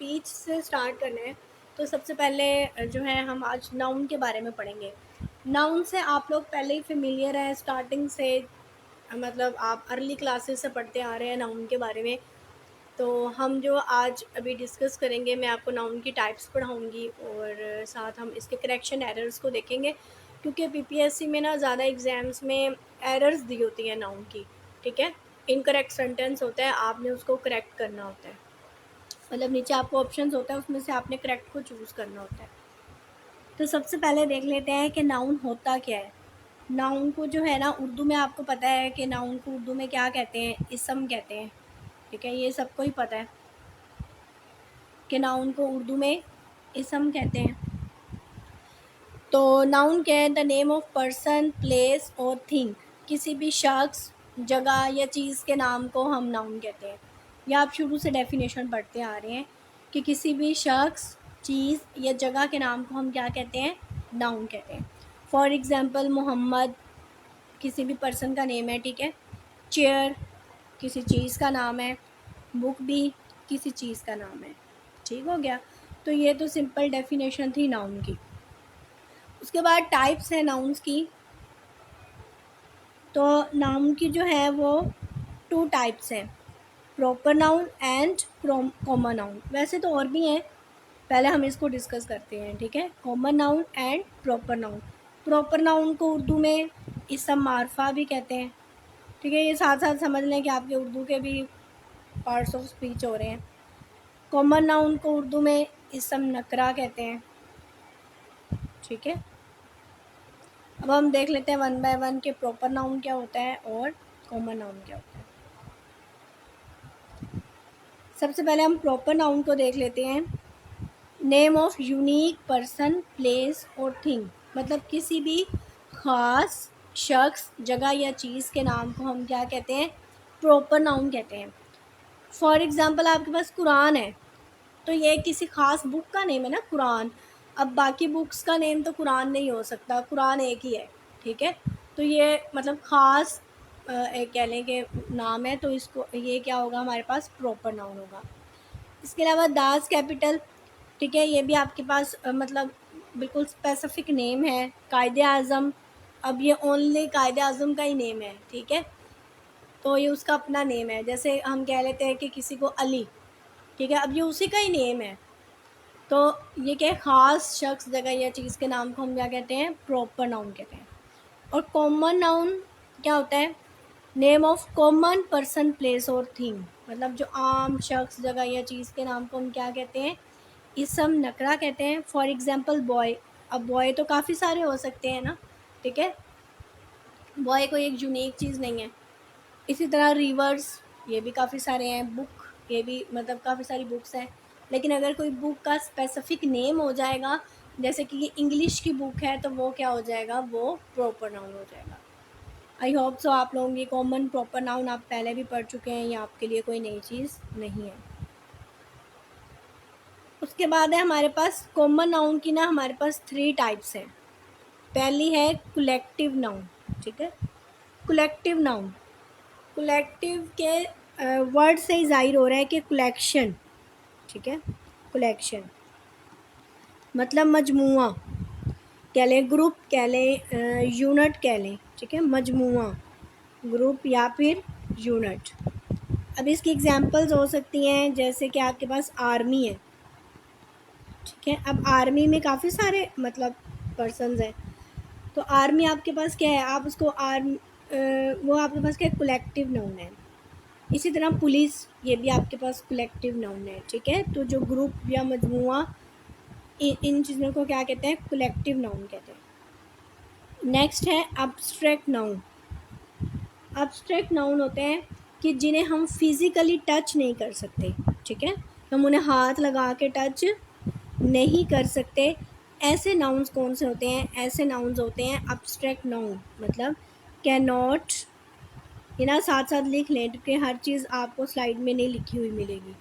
Speech से start करना है तो सबसे पहले जो है हम आज नाउन के बारे में पढ़ेंगे। नाउन से आप लोग पहले ही फेमिलियर हैं स्टार्टिंग से, मतलब आप अर्ली क्लासेस से पढ़ते आ रहे हैं नाउन के बारे में। तो हम जो आज अभी डिस्कस करेंगे, मैं आपको नाउन की टाइप्स पढ़ाऊँगी और साथ हम इसके करेक्शन एरर्स को देखेंगे, क्योंकि पीपीएससी में ना ज़्यादा एग्ज़ाम्स में एरर्स दी होती हैं नाउन की। ठीक है, इनकरेक्ट सेंटेंस होता है, आपने उसको करेक्ट करना होता है। मतलब नीचे आपको ऑप्शंस होता है, उसमें से आपने करेक्ट को चूज़ करना होता है। तो सबसे पहले देख लेते हैं कि नाउन होता क्या है। नाउन को जो है ना, उर्दू में आपको पता है कि नाउन को उर्दू में क्या कहते हैं, इसम कहते हैं। ठीक है, ये सबको ही पता है कि नाउन को उर्दू में इसम कहते हैं। तो नाउन क्या है? The name of person, place और थिंग। किसी भी शख्स, जगह या चीज़ के नाम को हम नाउन कहते हैं। या आप शुरू से डेफिनेशन पढ़ते आ रहे हैं कि किसी भी शख्स, चीज़ या जगह के नाम को हम क्या कहते हैं? नाउन कहते हैं। फॉर एग्ज़ाम्पल मोहम्मद किसी भी पर्सन का नेम है, ठीक है। चेयर किसी चीज़ का नाम है। बुक भी किसी चीज़ का नाम है। ठीक हो गया। तो ये तो सिंपल डेफिनेशन थी नाउन की। उसके बाद टाइप्स है नाउन्स की। तो नाउन की जो है वो 2 टाइप्स हैं, proper noun and common noun. वैसे तो और भी हैं, पहले हम इसको डिस्कस करते हैं। ठीक है, common noun and proper noun. Proper noun को उर्दू में इसम मारफा भी कहते हैं। ठीक है, ये साथ साथ समझ लें कि आपके उर्दू के भी पार्ट्स ऑफ स्पीच हो रहे हैं। कॉमन नाउन को उर्दू में इसम नकरा कहते हैं। ठीक है, अब हम देख लेते हैं वन बाय वन के प्रॉपर नाउन क्या होता है और कॉमन नाउन क्या होता है। सबसे पहले हम प्रॉपर नाउन को देख लेते हैं। Name of unique person, place और थिंग। मतलब किसी भी ख़ास शख्स, जगह या चीज़ के नाम को हम क्या कहते हैं? प्रॉपर नाउन कहते हैं। फॉर एग्ज़ाम्पल आपके पास कुरान है, तो ये किसी ख़ास बुक का नेम है ना, कुरान। अब बाकी बुक्स का नेम तो कुरान नहीं हो सकता, कुरान एक ही है। ठीक है, तो ये मतलब ख़ास एक कह लें कि नाम है, तो इसको ये क्या होगा, हमारे पास प्रॉपर नाउन होगा। इसके अलावा दास कैपिटल, ठीक है, ये भी आपके पास मतलब बिल्कुल स्पेसिफिक नेम है। कायदे आज़म, अब ये ओनली कायदे आज़म का ही नेम है। ठीक है, तो ये उसका अपना नेम है। जैसे हम कह लेते हैं कि किसी को अली, ठीक है, अब ये उसी का ही नेम है। तो ये क्या है? ख़ास शख्स, जगह या चीज़ के नाम को हम क्या कहते हैं? प्रॉपर नाउन कहते हैं। और कॉमन नाउन क्या होता है? Name of common person, place और थिंग। मतलब जो आम शख्स, जगह या चीज़ के नाम को हम क्या कहते हैं? इसम नकरा कहते हैं। For example boy. अब बॉय तो काफ़ी सारे हो सकते हैं ना, ठीक है, बॉय कोई एक यूनिक चीज़ नहीं है। इसी तरह रिवर्स, ये भी काफ़ी सारे हैं। बुक, ये भी मतलब काफ़ी सारी बुक्स हैं। लेकिन अगर कोई बुक का स्पेसिफिक नेम हो जाएगा, जैसे कि ये इंग्लिश की बुक है, तो वो क्या हो जाएगा? वो प्रॉपर नाउन हो जाएगा। आई होप सो आप लोगों की कॉमन प्रॉपर नाउन आप पहले भी पढ़ चुके हैं, ये आपके लिए कोई नई चीज़ नहीं है। उसके बाद है हमारे पास कॉमन नाउन की ना, हमारे पास 3 टाइप्स हैं। पहली है कलेक्टिव नाउन। ठीक है, कलेक्टिव नाउन, कलेक्टिव के वर्ड से ही ज़ाहिर हो रहा है कि कलेक्शन। ठीक है, कलेक्शन मतलब मजमुआ कह लें, ग्रुप कह लें, यूनिट कह लें। ठीक है, मजमुआ, ग्रुप या फिर यूनिट। अब इसकी एग्जांपल्स हो सकती हैं, जैसे कि आपके पास आर्मी है। ठीक है, अब आर्मी में काफ़ी सारे मतलब पर्सन्स हैं। तो आर्मी आपके पास क्या है? आप उसको वो आपके पास क्या है? कलेक्टिव नाउन है। इसी तरह पुलिस, ये भी आपके पास कलेक्टिव नाउन है। ठीक है, तो जो ग्रुप या मजमुआ, इन चीज़ों को क्या कहते हैं? कलेक्टिव नाउन कहते हैं। नेक्स्ट है अब्स्ट्रैक्ट नाउन। अब्स्ट्रैक्ट नाउन होते हैं कि जिन्हें हम फिज़िकली टच नहीं कर सकते। ठीक है, हम उन्हें हाथ लगा के टच नहीं कर सकते। ऐसे नाउन्स कौन से होते हैं? ऐसे नाउन्स होते हैं अब्स्ट्रैक्ट नाउन। मतलब कैन नॉट, ये ना साथ साथ लिख लें, क्योंकि हर चीज़ आपको स्लाइड में नहीं लिखी हुई मिलेगी।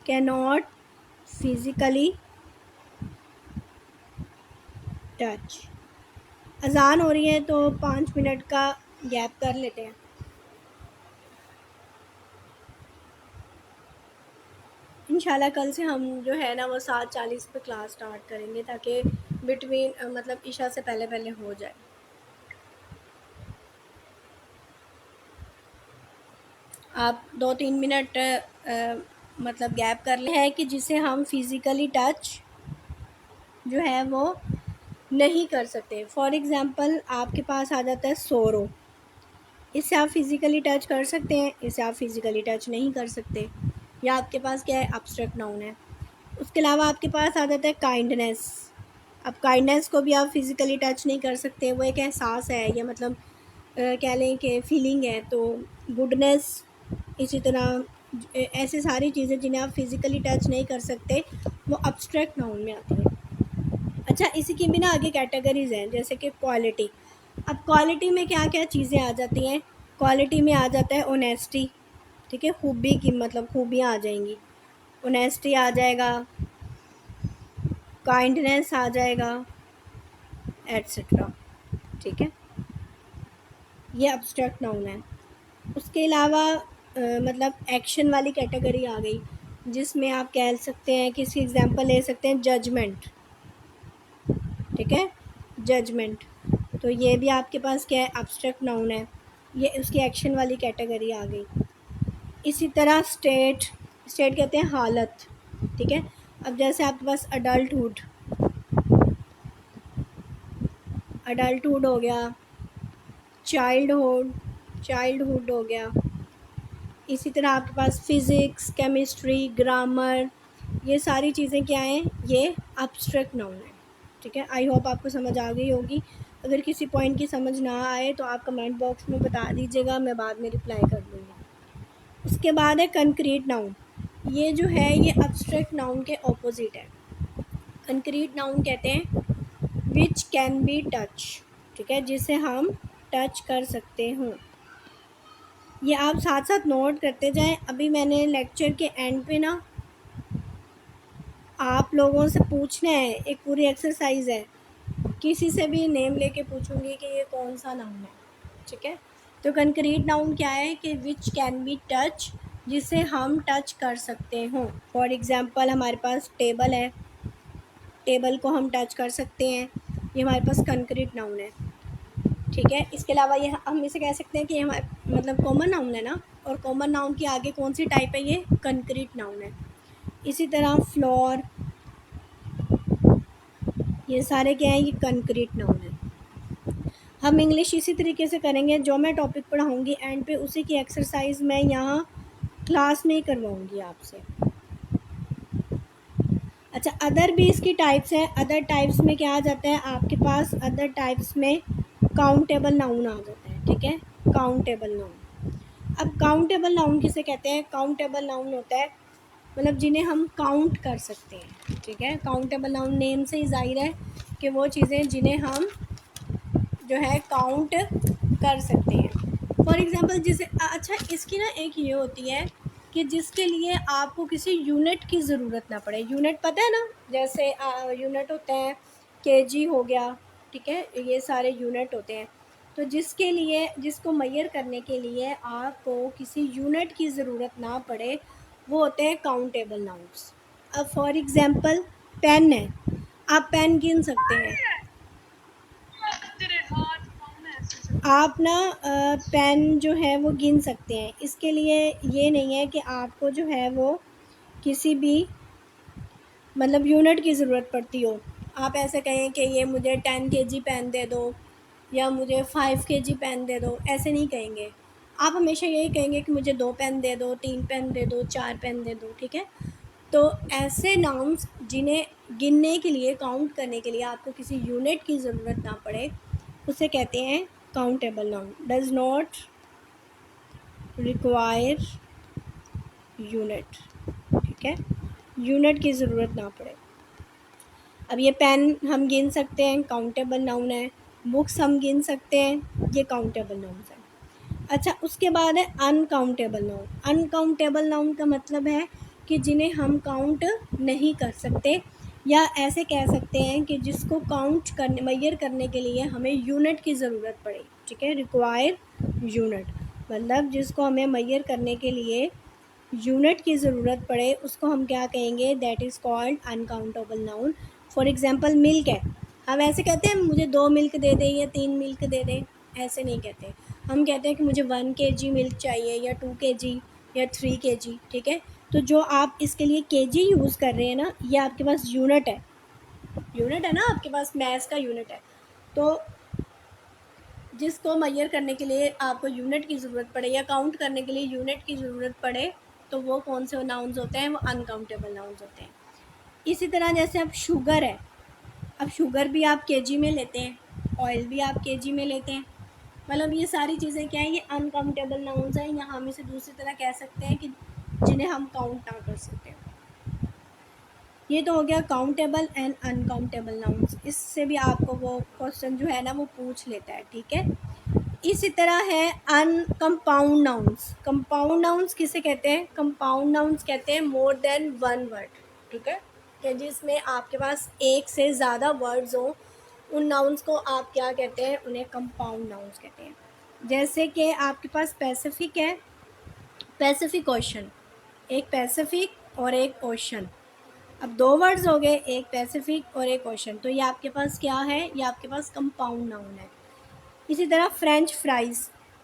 Can not physically touch. अज़ान हो रही है तो 5 मिनट का गैप कर लेते हैं। इंशाल्लाह कल से हम जो है ना वो 7:40 पे क्लास स्टार्ट करेंगे, ताकि बिटवीन मतलब इशा से पहले पहले हो जाए। आप 2-3 मिनट मतलब गैप कर ले है कि जिसे हम फिज़िकली टच जो है वो नहीं कर सकते। फॉर एग्ज़ाम्पल आपके पास आ जाता है सोरो, इससे आप फिज़िकली टच कर सकते हैं, इसे आप फिज़िकली टच नहीं कर सकते। या आपके पास क्या है, एब्स्ट्रैक्ट नाउन है। उसके अलावा आपके पास आ जाता है काइंडनेस। अब काइंडनेस को भी आप फिज़िकली टच नहीं कर सकते, वो एक एहसास है, या मतलब कह लें कि फीलिंग है। तो गुडनेस, इसी तरह ऐसे सारी चीज़ें जिन्हें आप फिज़िकली टच नहीं कर सकते, वो एब्स्ट्रैक्ट नाउन में आती हैं। अच्छा, इसी की भी ना आगे कैटेगरीज़ हैं, जैसे कि क्वालिटी। अब क्वालिटी में क्या क्या चीज़ें आ जाती हैं? क्वालिटी में आ जाता है ऑनेस्टी, ठीक है, खूबी की मतलब खूबियाँ आ जाएंगी। ऑनेस्टी आ जाएगा, काइंडनेस आ जाएगा, एट्सेट्रा, ठीक है। ये एब्स्ट्रैक्ट नाउन है। उसके अलावा मतलब एक्शन वाली कैटेगरी आ गई, जिसमें आप कह सकते हैं कि इसकी एग्जांपल ले सकते हैं जजमेंट, ठीक है, जजमेंट। तो ये भी आपके पास क्या है, एब्स्ट्रैक्ट नाउन है, ये उसकी एक्शन वाली कैटेगरी आ गई। इसी तरह स्टेट, स्टेट कहते हैं हालत, ठीक है। अब जैसे आपके पास अडल्टहुड, अडल्टहुड हो गया, चाइल्डहुड, चाइल्डहुड हो गया। इसी तरह आपके पास फ़िज़िक्स, केमिस्ट्री, ग्रामर, ये सारी चीज़ें क्या हैं, ये एब्स्ट्रैक्ट नाउन है, ठीक है। आई होप आपको समझ आ गई होगी। अगर किसी पॉइंट की समझ ना आए तो आप कमेंट बॉक्स में बता दीजिएगा, मैं बाद में रिप्लाई कर दूँगी। उसके बाद है कंक्रीट नाउन। ये जो है ये एब्स्ट्रैक्ट नाउन के ऑपोजिट है। कंक्रीट नाउन कहते हैं विच कैन बी टच, ठीक है, जिसे हम टच कर सकते हों। ये आप साथ साथ नोट करते जाएं। अभी मैंने लेक्चर के एंड पे ना आप लोगों से पूछना है, एक पूरी एक्सरसाइज है, किसी से भी नेम लेके पूछूंगी कि ये कौन सा नाउन है, ठीक है। तो कंक्रीट नाउन क्या है कि विच कैन बी टच, जिसे हम टच कर सकते हों। फॉर एग्ज़ाम्पल हमारे पास टेबल है, टेबल को हम टच कर सकते हैं, ये हमारे पास कंक्रीट नाउन है, ठीक है। इसके अलावा ये हम इसे कह सकते हैं कि ये हमारे मतलब कॉमन नाउन है ना, और कॉमन नाउन की आगे कौन सी टाइप है, ये कंक्रीट नाउन है। इसी तरह फ्लोर, ये सारे क्या हैं, ये कंक्रीट नाउन है। हम इंग्लिश इसी तरीके से करेंगे, जो मैं टॉपिक पढ़ाऊँगी एंड पे उसी की एक्सरसाइज मैं यहाँ क्लास में ही करवाऊँगी आपसे। अच्छा, अदर भी इसकी टाइप्स हैं। अदर टाइप्स में क्या आ जाता है आपके पास, अदर टाइप्स में काउंटेबल नाउन आ जाता है, ठीक है, काउंटेबल नाउन। अब काउंटेबल नाउन किसे कहते हैं? काउंटेबल नाउन होता है मतलब जिन्हें हम काउंट कर सकते हैं, ठीक है। काउंटेबल नाउन नेम से ही ज़ाहिर है कि वो चीज़ें जिन्हें हम जो है काउंट कर सकते हैं। फॉर एग्ज़ाम्पल जिसे अच्छा, इसकी ना एक ये होती है कि जिसके लिए आपको किसी यूनिट की ज़रूरत ना पड़े। यूनिट पता है ना, जैसे यूनिट होते हैं, केजी हो गया, ठीक है, ये सारे यूनिट होते हैं। तो जिसके लिए, जिसको मेजर करने के लिए आपको किसी यूनिट की ज़रूरत ना पड़े, वो होते हैं काउंटेबल नाउन्स। अब फॉर एग्ज़ाम्पल पेन है, आप पेन गिन सकते हैं। आप ना पेन जो है वो गिन सकते हैं। इसके लिए ये नहीं है कि आपको जो है वो किसी भी मतलब यूनिट की ज़रूरत पड़ती हो। आप ऐसे कहें कि ये मुझे 10 केजी पेन दे दो या मुझे 5 केजी पेन दे दो, ऐसे नहीं कहेंगे। आप हमेशा यही कहेंगे कि मुझे 2 पेन दे दो, 3 पेन दे दो, 4 पेन दे दो, ठीक है। तो ऐसे नाउन्स जिन्हें गिनने के लिए, काउंट करने के लिए आपको किसी यूनिट की ज़रूरत ना पड़े, उसे कहते हैं countable noun. Does not require unit, ठीक है, यूनिट की ज़रूरत ना पड़े। अब ये पेन हम गिन सकते हैं, काउंटेबल नाउन है। बुक्स हम गिन सकते हैं, ये काउंटेबल नाउन है। अच्छा, उसके बाद है अनकाउंटेबल नाउन। अनकाउंटेबल नाउन का मतलब है कि जिन्हें हम काउंट नहीं कर सकते, या ऐसे कह सकते हैं कि जिसको काउंट करने, मेजर करने के लिए हमें यूनिट की ज़रूरत पड़े, ठीक है, रिक्वायर यूनिट, मतलब जिसको हमें मेजर करने के लिए यूनिट की ज़रूरत पड़े उसको हम क्या कहेंगे, that is called uncountable noun. For example milk है, हम ऐसे कहते हैं मुझे 2 मिल्क दे दें या 3 मिल्क दे दें, ऐसे नहीं कहते। हम कहते हैं कि मुझे 1 kg मिल्क चाहिए या 2 kg या 3 kg, ठीक है। तो जो आप इसके लिए केजी यूज़ कर रहे हैं ना, ये आपके पास यूनिट है, यूनिट है ना आपके पास, मैथ्स का यूनिट है। तो जिसको मेजर करने के लिए आपको यूनिट की ज़रूरत पड़े या काउंट करने के लिए यूनिट की ज़रूरत पड़े, तो वो कौन से नाउन्स होते हैं, वो अनकाउंटेबल नाउन्स होते हैं। इसी तरह जैसे अब शुगर है, अब शुगर भी आप केजी में लेते हैं, ऑयल भी आप केजी में लेते हैं, मतलब ये सारी चीज़ें क्या हैं, ये अनकाउंटेबल नाउन्स हैं, या हम इसे दूसरी तरह कह सकते हैं कि जिन्हें हम काउंट ना कर सकते। ये तो हो गया काउंटेबल एंड अनकाउंटेबल नाउन्स। इससे भी आपको वो क्वेश्चन जो है ना वो पूछ लेता है, ठीक है। इसी तरह है अनकम्पाउंड नाउन्स। कंपाउंड नाउन्स किसे कहते हैं, कंपाउंड नाउन्स कहते हैं मोर देन वन वर्ड, ठीक है, कि जिसमें आपके पास एक से ज़्यादा वर्ड्स हों, उन नाउन्स को आप क्या कहते हैं, उन्हें कंपाउंड नाउन्स कहते हैं। जैसे कि आपके पास पैसिफिक है, पैसिफिक ओशन, एक पैसिफिक और एक ओशन। अब 2 वर्ड्स हो गए, एक पैसिफिक और एक ओशन, तो ये आपके पास क्या है, ये आपके पास कंपाउंड नाउन है। इसी तरह फ्रेंच फ्राइज़,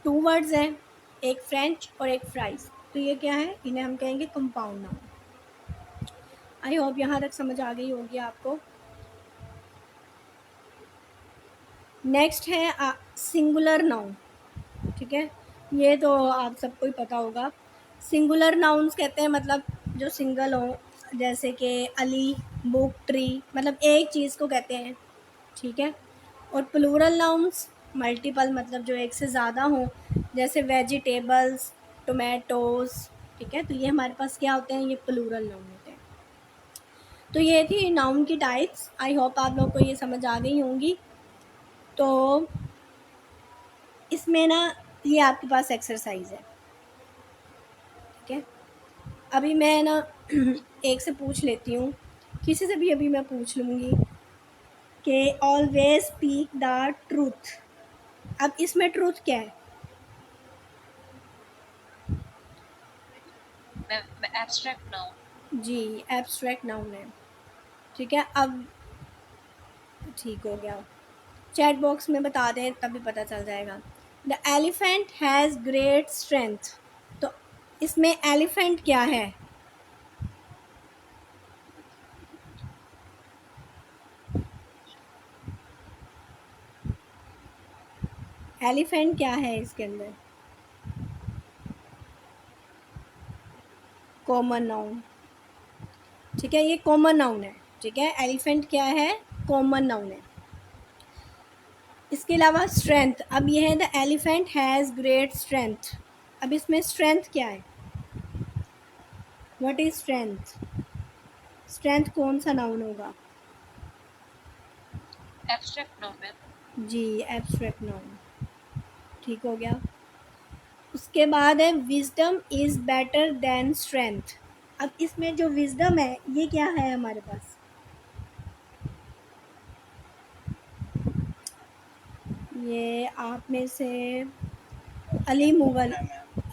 2 वर्ड्स हैं, एक फ्रेंच और एक फ्राइज़, तो ये क्या है, इन्हें हम कहेंगे कंपाउंड नाउन। आई होप यहाँ तक समझ आ गई होगी आपको। नेक्स्ट है सिंगुलर नाउन, ठीक है, ये तो आप सबको ही पता होगा। सिंगुलर नाउन्स कहते हैं मतलब जो सिंगल हो, जैसे कि अली, बुक, ट्री, मतलब एक चीज़ को कहते हैं, ठीक है। और प्लूरल नाउन्स मल्टीपल, मतलब जो एक से ज़्यादा हों, जैसे वेजिटेबल्स, टोमेटोज़, ठीक है, तो ये हमारे पास क्या होते हैं, ये प्लूरल नाउन होते हैं। तो ये थी नाउन की टाइप्स। आई होप आप लोग को ये समझ आ गई होंगी। तो इसमें ना ये आपके पास एक्सरसाइज है, ठीक है। अभी मैं ना एक से पूछ लेती हूँ, किसी से भी अभी मैं पूछ लूँगी कि ऑलवेज स्पीक द ट्रूथ। अब इसमें ट्रूथ क्या है, एब्स्ट्रैक्ट नाउन। जी एब्स्ट्रैक्ट नाउन है, ठीक है। अब ठीक हो गया, चैट बॉक्स में बता दें तभी पता चल जाएगा। The elephant has great strength, तो इसमें एलिफेंट क्या है, एलिफेंट क्या है इसके अंदर, कॉमन नाउन, ठीक है, ये कॉमन नाउन है, ठीक है। एलिफेंट क्या है, कॉमन नाउन है। इसके अलावा स्ट्रेंथ, अब ये है the elephant has great strength, अब इसमें स्ट्रेंथ क्या है, व्हाट इज स्ट्रेंथ, स्ट्रेंथ कौन सा नाउन होगा, एब्स्ट्रैक्ट नाउन मैम। जी एब्स्ट्रैक्ट नाउन, ठीक हो गया। उसके बाद है wisdom is better than strength. अब इसमें जो विजडम है ये क्या है हमारे पास, ये आप में से अली मुगल,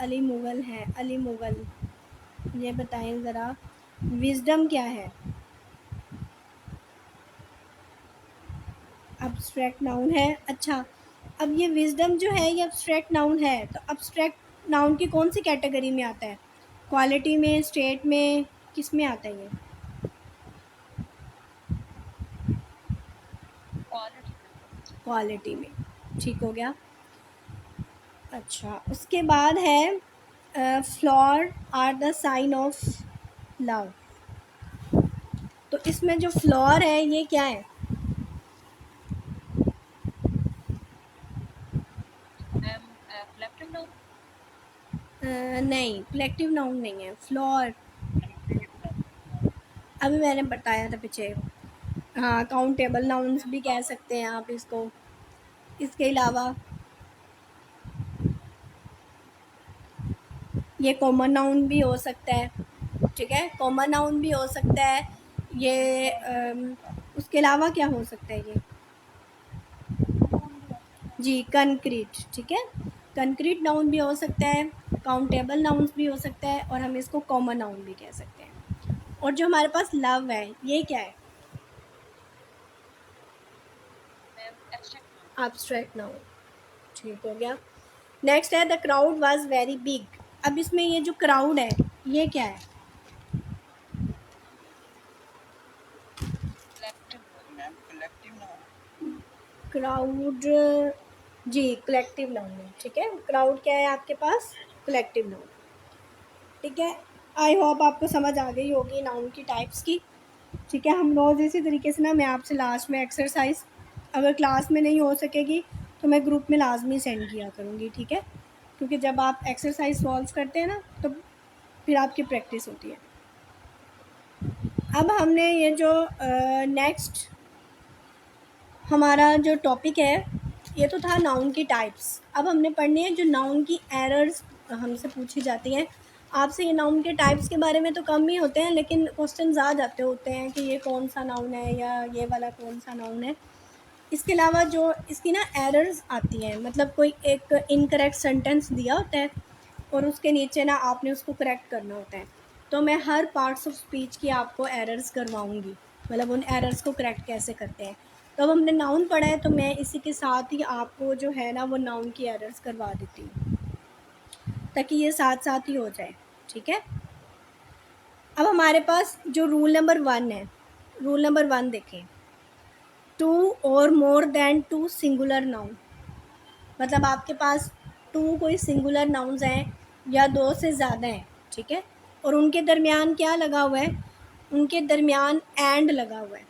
अली मुगल है, अली मुगल, ये बताएं ज़रा विजडम क्या है। अब्स्ट्रैक्ट नाउन है, अच्छा। अब ये विजडम जो है ये अब्स्ट्रैक्ट नाउन है, तो अब्स्ट्रैक्ट नाउन की कौन सी कैटेगरी में आता है, क्वालिटी में, स्टेट में, किस में आता है ये, क्वालिटी में, ठीक हो गया। अच्छा, उसके बाद है flower are the sign of love, तो इसमें जो फ्लॉर है ये क्या है, मैम कलेक्टिव नाउन। नहीं कलेक्टिव नाउन नहीं है फ्लॉर, अभी मैंने बताया था पीछे। हाँ काउंटेबल नाउन्स भी कह सकते हैं आप इसको। इसके अलावा ये कॉमन नाउन भी हो सकता है, ठीक है, कॉमन नाउन भी हो सकता है ये। उसके अलावा क्या हो सकता है ये, जी कंक्रीट, ठीक है, कंक्रीट नाउन भी हो सकता है, काउंटेबल नाउन्स भी हो सकता है, और हम इसको कॉमन नाउन भी कह सकते हैं। और जो हमारे पास लव है, ये क्या है? Ma'am abstract noun. Abstract noun. ठीक हो गया। नेक्स्ट है the crowd was very big. अब इसमें ये जो क्राउड है, ये क्या है? Collective noun. Ma'am collective noun. Crowd, जी कलेक्टिव नाउन है। ठीक है, क्राउड क्या है आपके पास? Collective noun. ठीक है, आई होप आपको समझ आ गई होगी नाउन की टाइप्स की। ठीक है, हम रोज़ इसी तरीके से ना, मैं आपसे लास्ट में एक्सरसाइज अगर क्लास में नहीं हो सकेगी तो मैं ग्रुप में लाजमी सेंड किया करूँगी। ठीक है, क्योंकि जब आप एक्सरसाइज सॉल्व करते हैं ना, तो फिर आपकी प्रैक्टिस होती है। अब हमने ये जो नेक्स्ट हमारा जो टॉपिक है, ये तो था नाउन की टाइप्स। अब हमने पढ़नी है जो नाउन की एरर्स हमसे पूछी जाती हैं। आपसे ये नाउन के टाइप्स के बारे में तो कम ही होते हैं, लेकिन क्वेश्चन आ जाते होते हैं कि ये कौन सा नाउन है या ये वाला कौन सा नाउन है। इसके अलावा जो इसकी ना एरर्स आती हैं, मतलब कोई एक इनकरेक्ट सेंटेंस दिया होता है और उसके नीचे ना आपने उसको करेक्ट करना होता है। तो मैं हर पार्ट्स ऑफ स्पीच की आपको एरर्स करवाऊंगी, मतलब उन एरर्स को करेक्ट कैसे करते हैं। तो अब हमने नाउन पढ़ा है, तो मैं इसी के साथ ही आपको जो है ना वो नाउन की एरर्स करवा देती हूँ, ताकि ये साथ साथ ही हो जाए। ठीक है, अब हमारे पास जो रूल नंबर 1 है, रूल नंबर 1 देखें। 2 और मोर देन 2 सिंगुलर नाउन, मतलब आपके पास 2 कोई सिंगुलर नाउन्स हैं या 2 से ज़्यादा हैं। ठीक है, और उनके दरमियान क्या लगा हुआ है? उनके दरमियान एंड लगा हुआ है।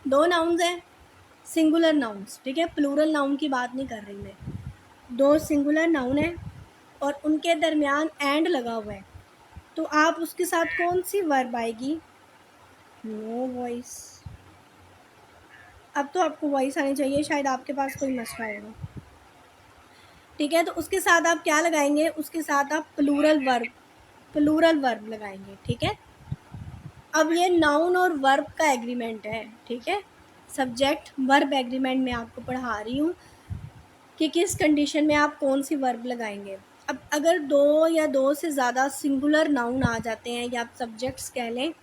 2 नाउन्स हैं, सिंगुलर नाउन्स। ठीक है, प्लूरल नाउन की बात नहीं कर रही मैं। 2 सिंगुलर नाउन है और उनके दरमियान एंड लगा हुआ है, तो आप उसके साथ कौन सी वर्ब आएगी? No voice. अब तो आपको वॉइस आनी चाहिए, शायद आपके पास कोई मसला होगा। ठीक है, तो उसके साथ आप क्या लगाएंगे? उसके साथ आप प्लूरल वर्ब लगाएंगे। ठीक है, अब ये नाउन और वर्ब का एग्रीमेंट है। ठीक है, सब्जेक्ट वर्ब एग्रीमेंट में आपको पढ़ा रही हूँ कि किस कंडीशन में आप कौन सी वर्ब लगाएंगे। अब अगर 2 या 2 से ज़्यादा सिंगुलर नाउन आ जाते हैं, या आप सब्जेक्ट्स कह लें,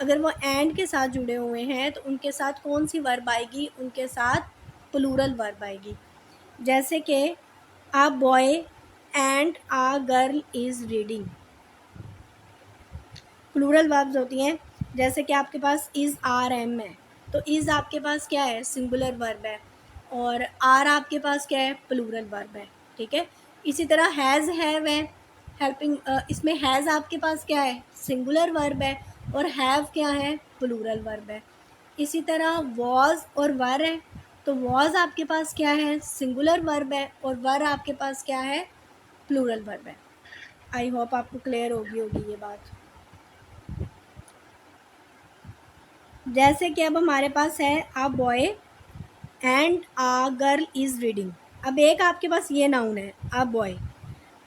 अगर वो एंड के साथ जुड़े हुए हैं, तो उनके साथ कौन सी वर्ब आएगी? उनके साथ प्लूरल वर्ब आएगी। जैसे कि a boy and a girl is reading, plural verbs होती हैं। जैसे कि आपके पास इज़ आर एम है, तो इज़ आपके पास क्या है? सिंगुलर वर्ब है, और आर आपके पास क्या है? प्लूरल वर्ब है। ठीक है, इसी तरह हैज़ हैव है, हेल्पिंग, इसमें हैज़ आपके पास क्या है? सिंगुलर वर्ब है, और हैव क्या है? प्लूरल वर्ब है। इसी तरह वॉज और वर है, तो वॉज आपके पास क्या है? सिंगुलर वर्ब है, और वर आपके पास क्या है? प्लूरल वर्ब है। आई होप आपको क्लियर होगी ये बात। जैसे कि अब हमारे पास है a boy and a girl is reading. अब एक आपके पास ये नाउन है आ बॉय,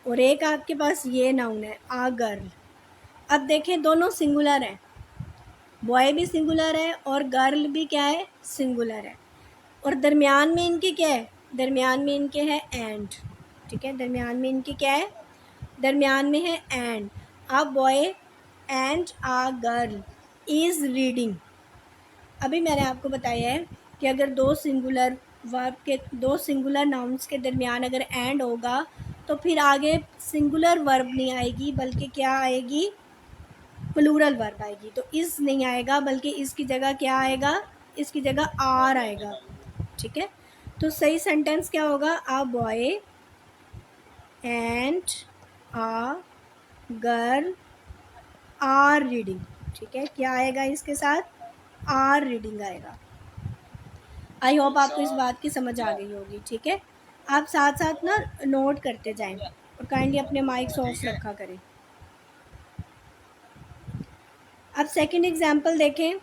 और एक आपके पास ये नाउन है आ गर्ल। अब देखें, दोनों सिंगुलर हैं, बॉय भी सिंगुलर है और गर्ल भी क्या है? सिंगुलर है, और दरमियान में इनके क्या है? दरमियान में इनके है एंड। ठीक है, दरमियान में इनके क्या है? दरमियान में है and. A boy and a girl is reading. अभी मैंने आपको बताया है कि अगर 2 सिंगुलर वर्ब के, 2 सिंगुलर नाउन्स के दरमियान अगर एंड होगा, तो फिर आगे सिंगुलर वर्ब नहीं आएगी, बल्कि क्या आएगी? प्लूरल वर्ब आएगी। तो इज़ नहीं आएगा, बल्कि इसकी जगह क्या आएगा? इसकी जगह आर आएगा। ठीक है, तो सही सेंटेंस क्या होगा? A boy and a girl are reading. ठीक है, क्या आएगा इसके साथ? आर रीडिंग आएगा। आई होप आपको इस बात की समझ आ गई होगी। ठीक है, आप साथ साथ ना नोट करते जाएं, और काइंडली अपने माइक्स ऑफ रखा करें। अब सेकंड एग्जांपल देखें।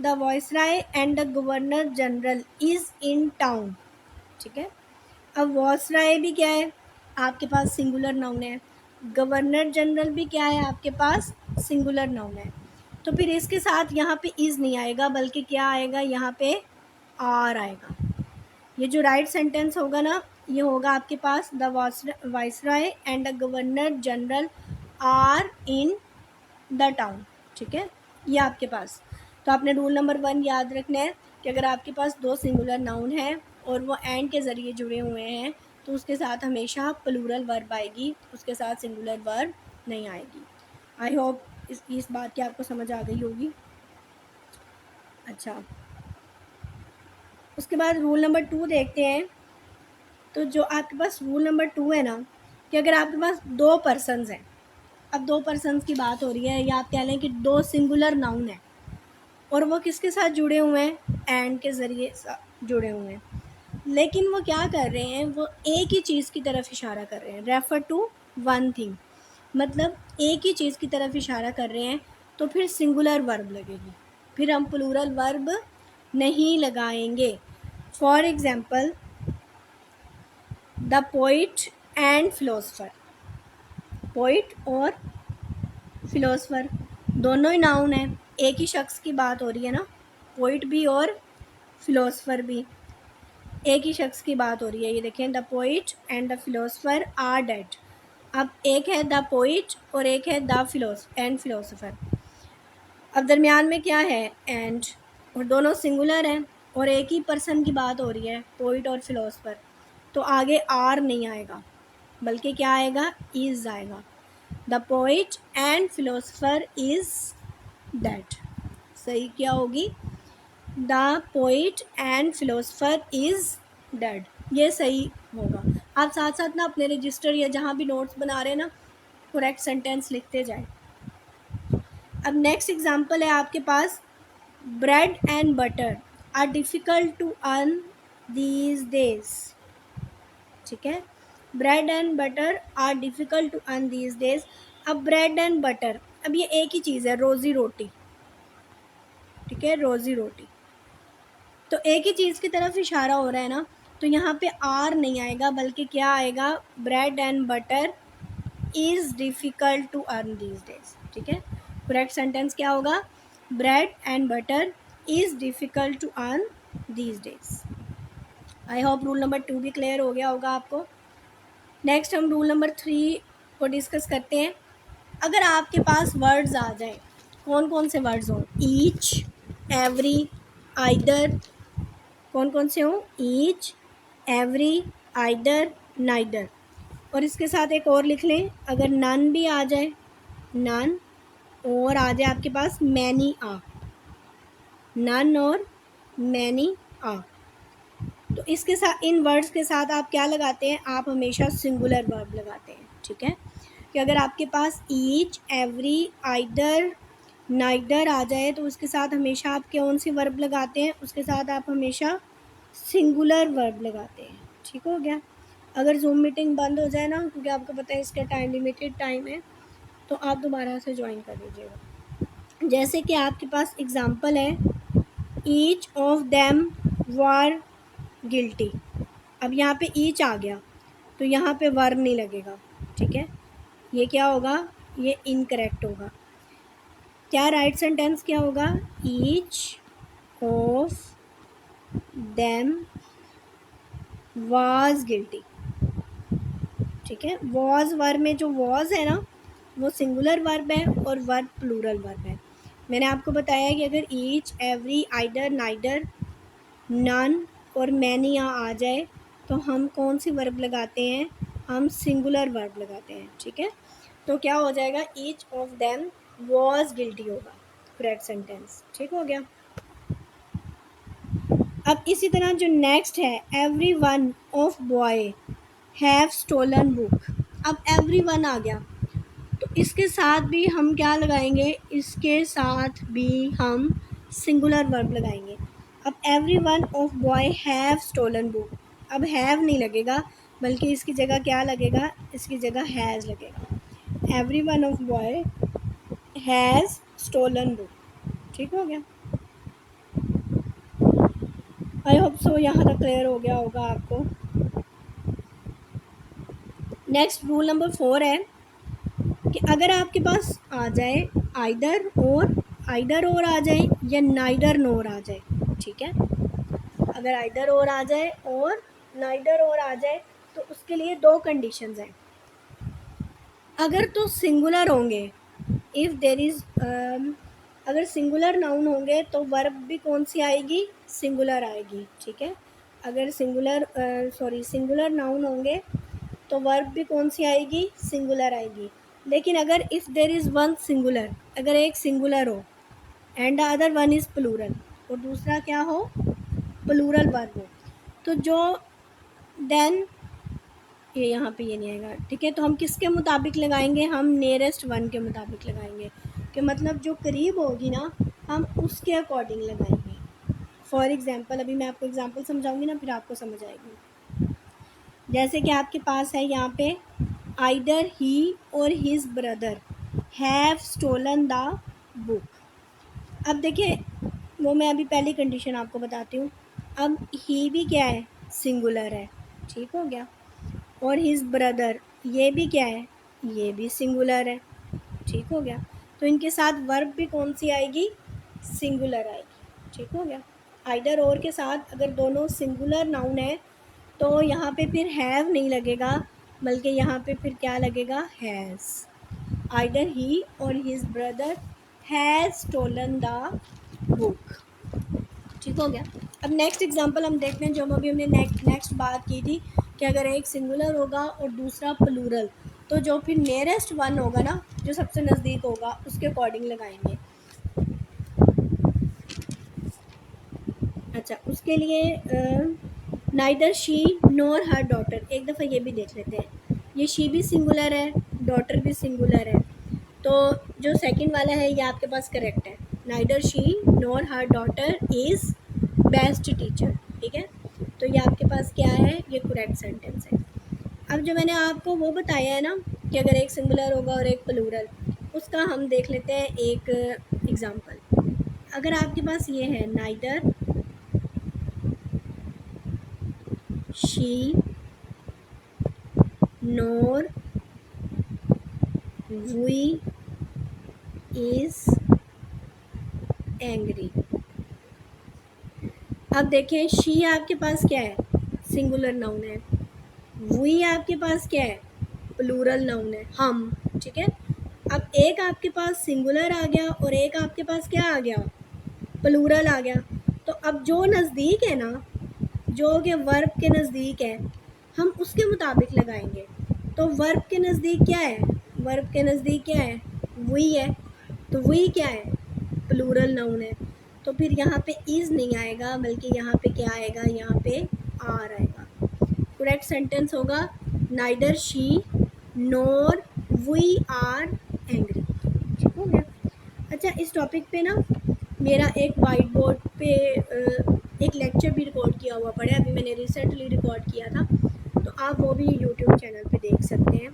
The viceroy and the governor general is in town. ठीक है, अब वॉइसराय भी क्या है? आपके पास सिंगुलर नाउन है। गवर्नर जनरल भी क्या है? आपके पास सिंगुलर नाउन है। तो फिर इसके साथ यहाँ पे इज़ नहीं आएगा, बल्कि क्या आएगा? यहाँ पे आर आएगा। ये जो राइट सेंटेंस होगा ना, ये होगा आपके पास the viceroy and the governor general are in the town. ठीक है, ये आपके पास। तो आपने रूल नंबर 1 याद रखना है कि अगर आपके पास 2 सिंगुलर नाउन है और वो एंड के ज़रिए जुड़े हुए हैं तो उसके साथ हमेशा प्लूरल वर्ब आएगी, उसके साथ सिंगुलर वर्ब नहीं आएगी। आई होप इस बात की आपको समझ आ गई होगी। अच्छा, उसके बाद रूल नंबर 2 देखते हैं। तो जो आपके पास रूल नंबर 2 है ना, कि अगर आपके पास 2 पर्सन्स हैं, अब 2 पर्सन्स की बात हो रही है, या आप कह लें कि 2 सिंगुलर नाउन है और वो किसके साथ जुड़े हुए हैं, एंड के ज़रिए जुड़े हुए हैं, लेकिन वो क्या कर रहे हैं, वो एक ही चीज़ की तरफ इशारा कर रहे हैं, रेफ़र टू वन थिंग, मतलब एक ही चीज़ की तरफ इशारा कर रहे हैं, तो फिर सिंगुलर वर्ब लगेगी, फिर हम प्लूरल वर्ब नहीं लगाएंगे। For example the poet and philosopher, poet और फिलोसफर दोनों ही नाउन है, एक ही शख्स की बात हो रही है ना, पोइट भी और फिलोसफर भी एक ही शख्स की बात हो रही है। ये देखें, the poet and the philosopher are dead. अब एक है द पोइट और एक है द फिलोसफर। अब दरमियान में क्या है, एंड, और दोनों सिंगुलर हैं और एक ही पर्सन की बात हो रही है, पोइट और फिलोसफर, तो आगे आर नहीं आएगा बल्कि क्या आएगा, इज़ आएगा। The poet and philosopher is dead. सही क्या होगी, the poet and philosopher is dead, ये सही होगा। आप साथ साथ ना अपने रजिस्टर या जहाँ भी नोट्स बना रहे हैं ना, करेक्ट सेंटेंस लिखते जाएं। अब नेक्स्ट एग्जांपल है आपके पास, bread and butter are difficult to earn these days. ठीक है, bread and butter are difficult to earn these days. अब ब्रेड एंड बटर, अब ये एक ही चीज़ है, रोज़ी रोटी। ठीक है, रोज़ी रोटी, तो एक ही चीज़ की तरफ इशारा हो रहा है ना, तो यहाँ पे आर नहीं आएगा बल्कि क्या आएगा, bread and butter is difficult to earn these days. ठीक है, करेक्ट सेंटेंस क्या होगा, bread and butter is difficult to earn these days. I hope rule number 2 भी क्लियर हो गया होगा आपको। नेक्स्ट हम रूल नंबर 3 को डिस्कस करते हैं। अगर आपके पास वर्ड्स आ जाए, कौन कौन से वर्ड्स हों, ईच, एवरी, आइदर, कौन कौन से हों, ईच, एवरी, आइदर, नाइदर, और इसके साथ एक और लिख लें, अगर नन भी आ जाए, नन, और आ जाए आपके पास मैनी आ, नन और मैनी आ, तो इसके साथ, इन वर्ड्स के साथ आप क्या लगाते हैं, आप हमेशा सिंगुलर वर्ब लगाते हैं। ठीक है, कि अगर आपके पास ईच, एवरी, आइदर, नाइदर आ जाए तो उसके साथ हमेशा आप कौन सी वर्ब लगाते हैं, उसके साथ आप हमेशा सिंगुलर वर्ब लगाते हैं। ठीक हो गया। अगर जूम मीटिंग बंद हो जाए ना, क्योंकि आपको पता है इसका टाइम लिमिटेड टाइम है, तो आप दोबारा से ज्वाइन कर लीजिएगा। जैसे कि आपके पास एग्ज़ाम्पल है, each of them were guilty. अब यहाँ पे ईच आ गया तो यहाँ पे वर्ब नहीं लगेगा। ठीक है, ये क्या होगा, ये इनकरेक्ट होगा। क्या राइट सेंटेंस क्या होगा, each of them was guilty. ठीक है, वॉज वर्ब में जो वॉज है ना, वो सिंगुलर वर्ब है और वर्ब प्लूरल वर्ब है। मैंने आपको बताया कि अगर each, every, either, neither, none और मैनी यहाँ आ जाए तो हम कौन सी वर्ब लगाते हैं, हम सिंगुलर वर्ब लगाते हैं। ठीक है, तो क्या हो जाएगा, each of them was guilty होगा करेक्ट सेंटेंस। ठीक हो गया। अब इसी तरह जो नेक्स्ट है, every one of boy have stolen book. अब एवरी वन आ गया तो इसके साथ भी हम क्या लगाएंगे, इसके साथ भी हम सिंगुलर वर्ब लगाएंगे। अब every one of boy have stolen book, अब हैव नहीं लगेगा बल्कि इसकी जगह क्या लगेगा, इसकी जगह हैज़ लगेगा। Every one of boy has stolen book. ठीक हो गया। आई होप सो यहाँ तक क्लियर हो गया होगा आपको। नेक्स्ट रूल नंबर 4 है कि अगर आपके पास आ जाए आइदर और आ जाए या नाइदर नोर आ जाए। ठीक है, अगर आइदर और आ जाए और नाइदर और आ जाए तो उसके लिए दो कंडीशंस हैं। अगर तो सिंगुलर होंगे, इफ़ देर इज़ अगर सिंगुलर नाउन होंगे तो वर्ब भी कौन सी आएगी, सिंगुलर आएगी, ठीक है। अगर सिंगुलर नाउन होंगे तो वर्ब भी कौन सी आएगी, सिंगुलर आएगी। लेकिन अगर if there is one singular, अगर एक सिंगुलर हो and the other one is plural और दूसरा क्या हो, प्लूरल वर्ब हो, तो जो देन ये यहाँ पे ये नहीं आएगा, ठीक है। तो हम किसके मुताबिक लगाएंगे, हम नियरेस्ट वन के मुताबिक लगाएंगे, कि मतलब जो करीब होगी ना हम उसके अकॉर्डिंग लगाएंगे। फॉर एग्ज़ाम्पल अभी मैं आपको एग्ज़ाम्पल समझाऊंगी ना, फिर आपको समझ आएगी। जैसे कि आपके पास है यहाँ पे either he or his brother have stolen the book. अब देखिए वो मैं अभी पहली कंडीशन आपको बताती हूँ। अब ही भी क्या है, सिंगुलर है, ठीक हो गया। और हिज ब्रदर ये भी क्या है, ये भी सिंगुलर है, ठीक हो गया। तो इनके साथ वर्ब भी कौन सी आएगी, सिंगुलर आएगी, ठीक हो गया। आइदर और के साथ अगर दोनों सिंगुलर नाउन है तो यहाँ पे फिर हैव नहीं लगेगा, बल्कि यहाँ पे फिर क्या लगेगा, has. Either he or his brother has stolen the book, ठीक हो गया। अब नेक्स्ट एग्जांपल हम देखते हैं, जो अभी हमने नेक्स्ट बात की थी कि अगर एक सिंगुलर होगा और दूसरा प्लूरल, तो जो फिर नियरेस्ट वन होगा ना, जो सबसे नज़दीक होगा उसके अकॉर्डिंग लगाएंगे। अच्छा, उसके लिए neither she NOR her daughter, एक दफ़ा ये भी देख लेते हैं। ये शी भी सिंगुलर है, डॉटर भी सिंगुलर है, तो जो सेकंड वाला है ये आपके पास करेक्ट है। Neither she NOR her daughter is best teacher, ठीक है। तो ये आपके पास क्या है, ये करेक्ट सेंटेंस है। अब जो मैंने आपको वो बताया है ना कि अगर एक सिंगुलर होगा और एक प्लूरल, उसका हम देख लेते हैं एक एग्जांपल। अगर आपके पास ये है neither she nor we is angry. अब देखें शी आपके पास क्या है, सिंगुलर नाउन है, वी आपके पास क्या है, प्लूरल नाउन है, हम, ठीक है। अब एक आपके पास सिंगुलर आ गया और एक आपके पास क्या आ गया, प्लूरल आ गया। तो अब जो नज़दीक है ना, जो कि वर्ब के नज़दीक है, हम उसके मुताबिक लगाएंगे। तो वर्ब के नज़दीक क्या है, वर्ब के नज़दीक क्या है, वी है, तो वी क्या है, प्लूरल नाउन है, तो फिर यहाँ पे इज़ नहीं आएगा, बल्कि यहाँ पे क्या आएगा, यहाँ पे आर आएगा। करेक्ट सेंटेंस होगा neither she nor we are angry, ठीक हो गया। अच्छा, इस टॉपिक पे ना मेरा एक वाइट बोर्ड पे एक लेक्चर भी रिकॉर्ड किया हुआ पड़ा है, अभी मैंने रिसेंटली रिकॉर्ड किया था, तो आप वो भी यूट्यूब चैनल पे देख सकते हैं,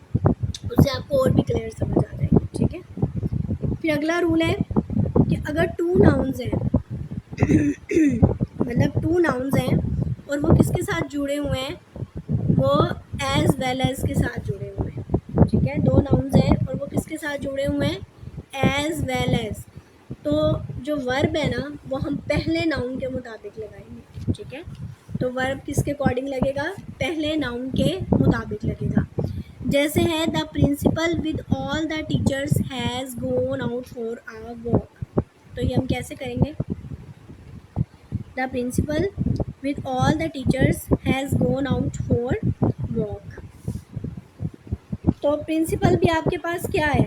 उससे आपको और भी क्लियर समझ आ जाएगी, ठीक है। फिर अगला रूल है कि अगर टू नाउन्स हैं मतलब टू नाउन्स हैं और वो किसके साथ जुड़े हुए हैं, वो एज वेल एज के साथ जुड़े हुए हैं, ठीक है। दो नाउन्स हैं और वो किसके साथ जुड़े हुए हैं, एज वेल एज, तो जो वर्ब है ना वो हम पहले नाउन के मुताबिक लगाएंगे, ठीक है। तो वर्ब किसके अकॉर्डिंग लगेगा, पहले नाउन के मुताबिक लगेगा। जैसे है the principal with all the teachers has gone out for a walk, तो ये हम कैसे करेंगे, the principal with all the teachers has gone out for walk। तो प्रिंसिपल भी आपके पास क्या है,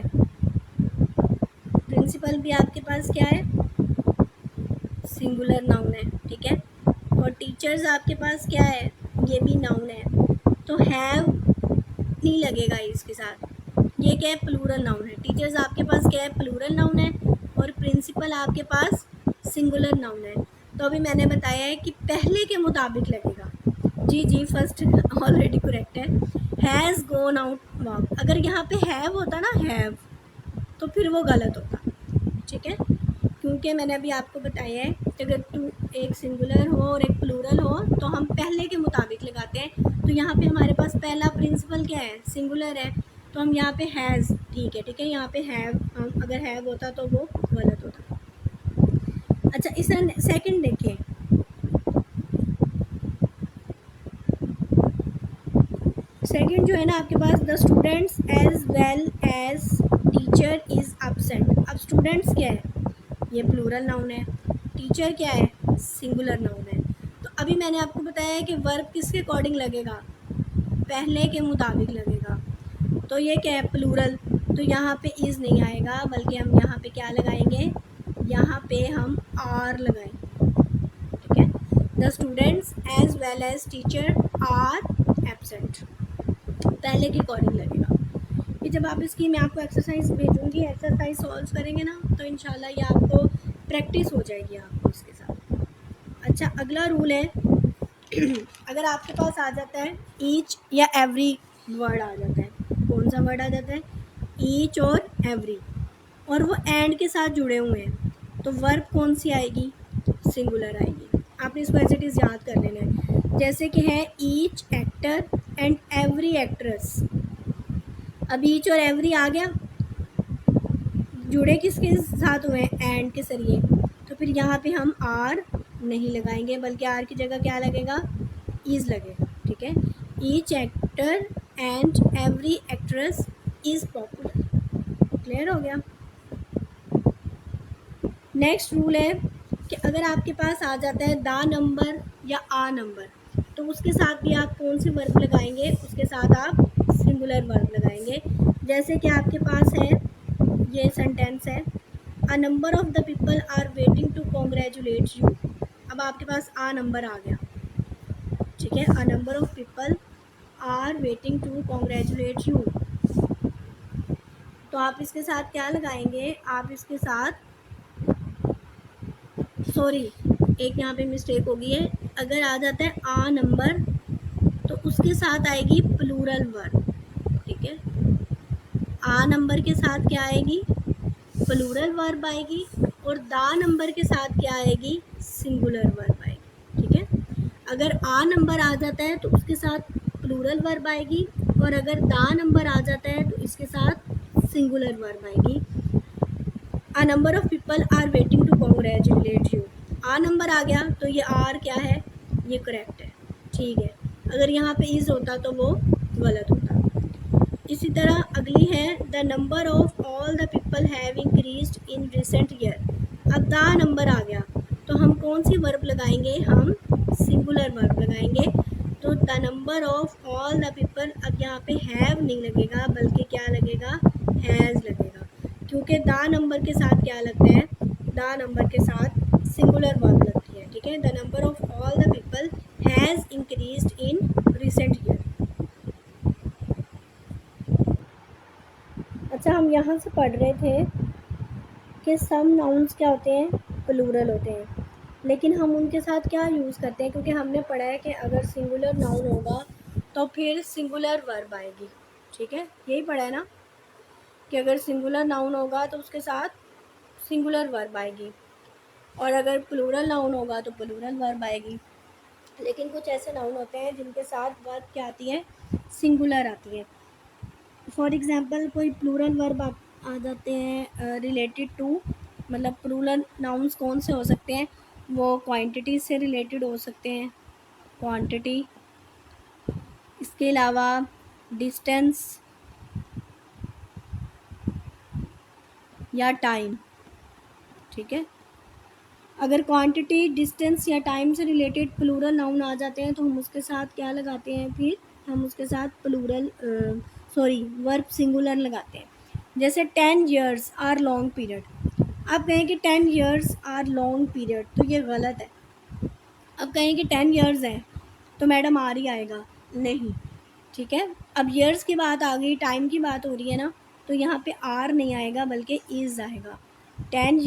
प्रिंसिपल भी आपके पास क्या है, सिंगुलर नाउन है, ठीक है। और टीचर्स आपके पास क्या है, ये भी नाउन है, तो हैव नहीं लगेगा इसके साथ, ये क्या है, प्लूरल नाउन है। टीचर्स आपके पास क्या है, प्लूरल नाउन है, और प्रिंसिपल आपके पास सिंगुलर नाउन है। तो अभी मैंने बताया है कि पहले के मुताबिक लगेगा, जी फर्स्ट ऑलरेडी करेक्ट है, हैज़ गोन आउट वॉक। अगर यहाँ पे हैव होता ना, हैव, तो फिर वो गलत होता, ठीक है, क्योंकि मैंने अभी आपको बताया है कि अगर टू एक सिंगुलर हो और एक प्लूरल हो तो हम पहले के मुताबिक लगाते हैं। तो यहाँ पे हमारे पास पहला प्रिंसिपल क्या है, सिंगुलर है, तो हम यहाँ पे हैज़, ठीक है, यहाँ पे हैव, हम अगर हैव होता तो वो गलत होता। अच्छा, इस सेकंड देखिए, सेकंड जो है ना आपके पास, the students as well as teacher is absent. अब स्टूडेंट्स क्या है, ये प्लूरल नाउन है, टीचर क्या है, सिंगुलर नाउन है। तो अभी मैंने आपको बताया है कि वर्ब किसके अकॉर्डिंग लगेगा, पहले के मुताबिक लगेगा। तो ये क्या है, प्लूरल, तो यहाँ पे इज़ नहीं आएगा, बल्कि हम यहाँ पे क्या लगाएंगे, यहाँ पे हम आर लगाएंगे। ठीक है, the students as well as teacher are absent, पहले के अकॉर्डिंग लगेगा। ये जब आप इसकी, मैं आपको एक्सरसाइज भेजूँगी, एक्सरसाइज सॉल्व करेंगे ना, तो इंशाल्लाह ये आपको प्रैक्टिस हो जाएगी आपको इसके साथ। अच्छा, अगला रूल है अगर आपके पास आ जाता है ईच या एवरी वर्ड आ जाता है, कौन सा वर्ड आ जाता है, ईच और एवरी, और वो एंड के साथ जुड़े हुए हैं, तो वर्ब कौन सी आएगी, सिंगुलर आएगी। आपने इसको एज इट इज़ याद कर लेना है। जैसे कि है each actor and every actress. अब ईच और एवरी आ गया, जुड़े किसके साथ हुए हैं, एंड के जरिए, तो फिर यहाँ पे हम आर नहीं लगाएंगे, बल्कि आर की जगह क्या लगेगा, इज़ लगेगा। ठीक है, each actor and every actress is popular. Clear हो गया। नेक्स्ट रूल है कि अगर आपके पास आ जाता है द नंबर या आ नंबर, तो उसके साथ भी आप कौन सी वर्ब लगाएंगे, उसके साथ आप सिंगुलर वर्ब लगाएंगे। जैसे कि आपके पास है, ये सेंटेंस है, a number of the people are waiting to congratulate you. अब आपके पास आ नंबर आ गया, ठीक है, a number of people are waiting to congratulate you, तो आप इसके साथ क्या लगाएंगे, आप इसके साथ, सॉरी एक यहाँ पे मिस्टेक हो गई है, अगर आ जाता है आ नंबर तो उसके साथ आएगी प्लूरल वर्ब। ठीक है, आ नंबर के साथ क्या आएगी, प्लूरल वर्ब आएगी, और दा नंबर के साथ क्या आएगी, सिंगुलर वर्ब आएगी। ठीक है, अगर आ नंबर आ जाता है तो उसके साथ प्लूरल वर्ब आएगी, और अगर दा नंबर आ जाता है तो इसके साथ सिंगुलर वर्ब आएगी। A number of people are waiting to congratulate you, a number आ गया तो ये आर क्या है, ये करेक्ट है। ठीक है, अगर यहाँ पे इज़ होता तो वो गलत होता। इसी तरह अगली है, the number of all the people have increased in recent year. अब द नंबर आ गया तो हम कौन सी वर्ब लगाएंगे, हम सिंगुलर वर्ब लगाएंगे। तो the number of all the people, अब यहाँ पे हैव नहीं लगेगा, बल्कि क्या लगेगा, हैज़ लगेगा, क्योंकि द नंबर के साथ क्या लगता है, द नंबर के साथ सिंगुलर वर्ब लगती है। ठीक है, the number of all the people has increased in recent year. अच्छा, हम यहाँ से पढ़ रहे थे कि सम नाउन्स क्या होते हैं, प्लूरल होते हैं, लेकिन हम उनके साथ क्या यूज़ करते हैं, क्योंकि हमने पढ़ा है कि अगर सिंगुलर नाउन होगा तो फिर सिंगुलर वर्ब आएगी। ठीक है, यही पढ़ा है ना, कि अगर सिंगुलर नाउन होगा तो उसके साथ सिंगुलर वर्ब आएगी, और अगर प्लूरल नाउन होगा तो प्लूरल वर्ब आएगी। लेकिन कुछ ऐसे नाउन होते हैं जिनके साथ वर्ब क्या आती है, सिंगुलर आती है। फॉर एग्ज़ाम्पल कोई प्लूरल वर्ब आ जाते हैं रिलेटेड टू, मतलब प्लूरल नाउन्स कौन से हो सकते हैं, वो क्वांटिटी से रिलेटेड हो सकते हैं, क्वांटिटी, इसके अलावा डिस्टेंस या टाइम। ठीक है, अगर क्वांटिटी, डिस्टेंस या टाइम से रिलेटेड प्लूरल नाउन आ जाते हैं तो हम उसके साथ क्या लगाते हैं, फिर हम उसके साथ प्लूरल वर्ब सिंगुलर लगाते हैं। जैसे 10 years आर लॉन्ग पीरियड। आप कहें कि 10 years आर लॉन्ग पीरियड, तो ये गलत है। अब कहें कि 10 years है तो मैडम आर ही आएगा, नहीं। ठीक है, अब ईयर्स की बात आ गई, टाइम की बात हो रही है ना, तो यहाँ पे आर नहीं आएगा बल्कि इज़ आएगा। 10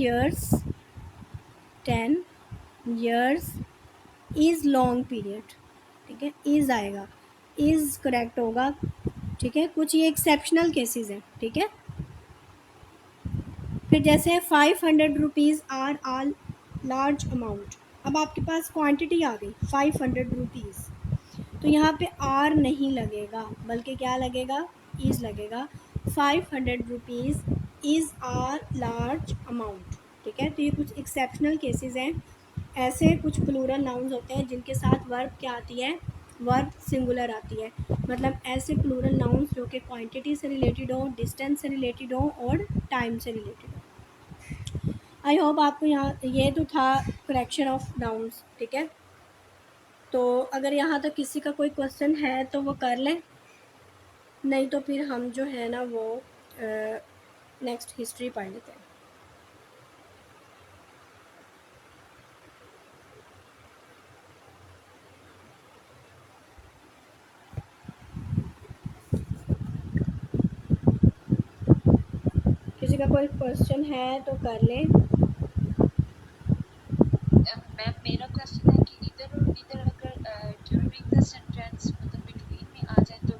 years इज़ लॉन्ग पीरियड। ठीक है, इज़ आएगा, इज़ करेक्ट होगा। ठीक है, कुछ ये एक्सेप्शनल केसेस हैं। ठीक है, फिर जैसे 500 rupees are all large amount. अब आपके पास क्वांटिटी आ गई 500 रुपीज़, तो यहाँ पे आर नहीं लगेगा, बल्कि क्या लगेगा, इज़ लगेगा। 500 rupees is are large amount. ठीक है, तो ये कुछ एक्सेप्शनल केसेस हैं, ऐसे कुछ प्लूरल नाउन्स होते हैं जिनके साथ वर्ब क्या आती है, वर्ब सिंगुलर आती है, मतलब ऐसे प्लूरल नाउन्स जो कि क्वांटिटी से रिलेटेड हो, डिस्टेंस से रिलेटेड हो और टाइम से रिलेटेड हो। आई होप आपको यहाँ ये तो था करेक्शन ऑफ नाउन्स, ठीक है। तो अगर यहाँ तक किसी का कोई क्वेश्चन है तो वो कर लें, नहीं तो फिर हम जो है ना वो नेक्स्ट हिस्ट्री पढ़ लेते हैं। किसी का कोई क्वेश्चन है तो कर लें। मैम मेरा क्वेश्चन है कि इधर और इधर अगर ड्यूरिंग द सेंटेंस मतलब बिटवीन में आ जाए तो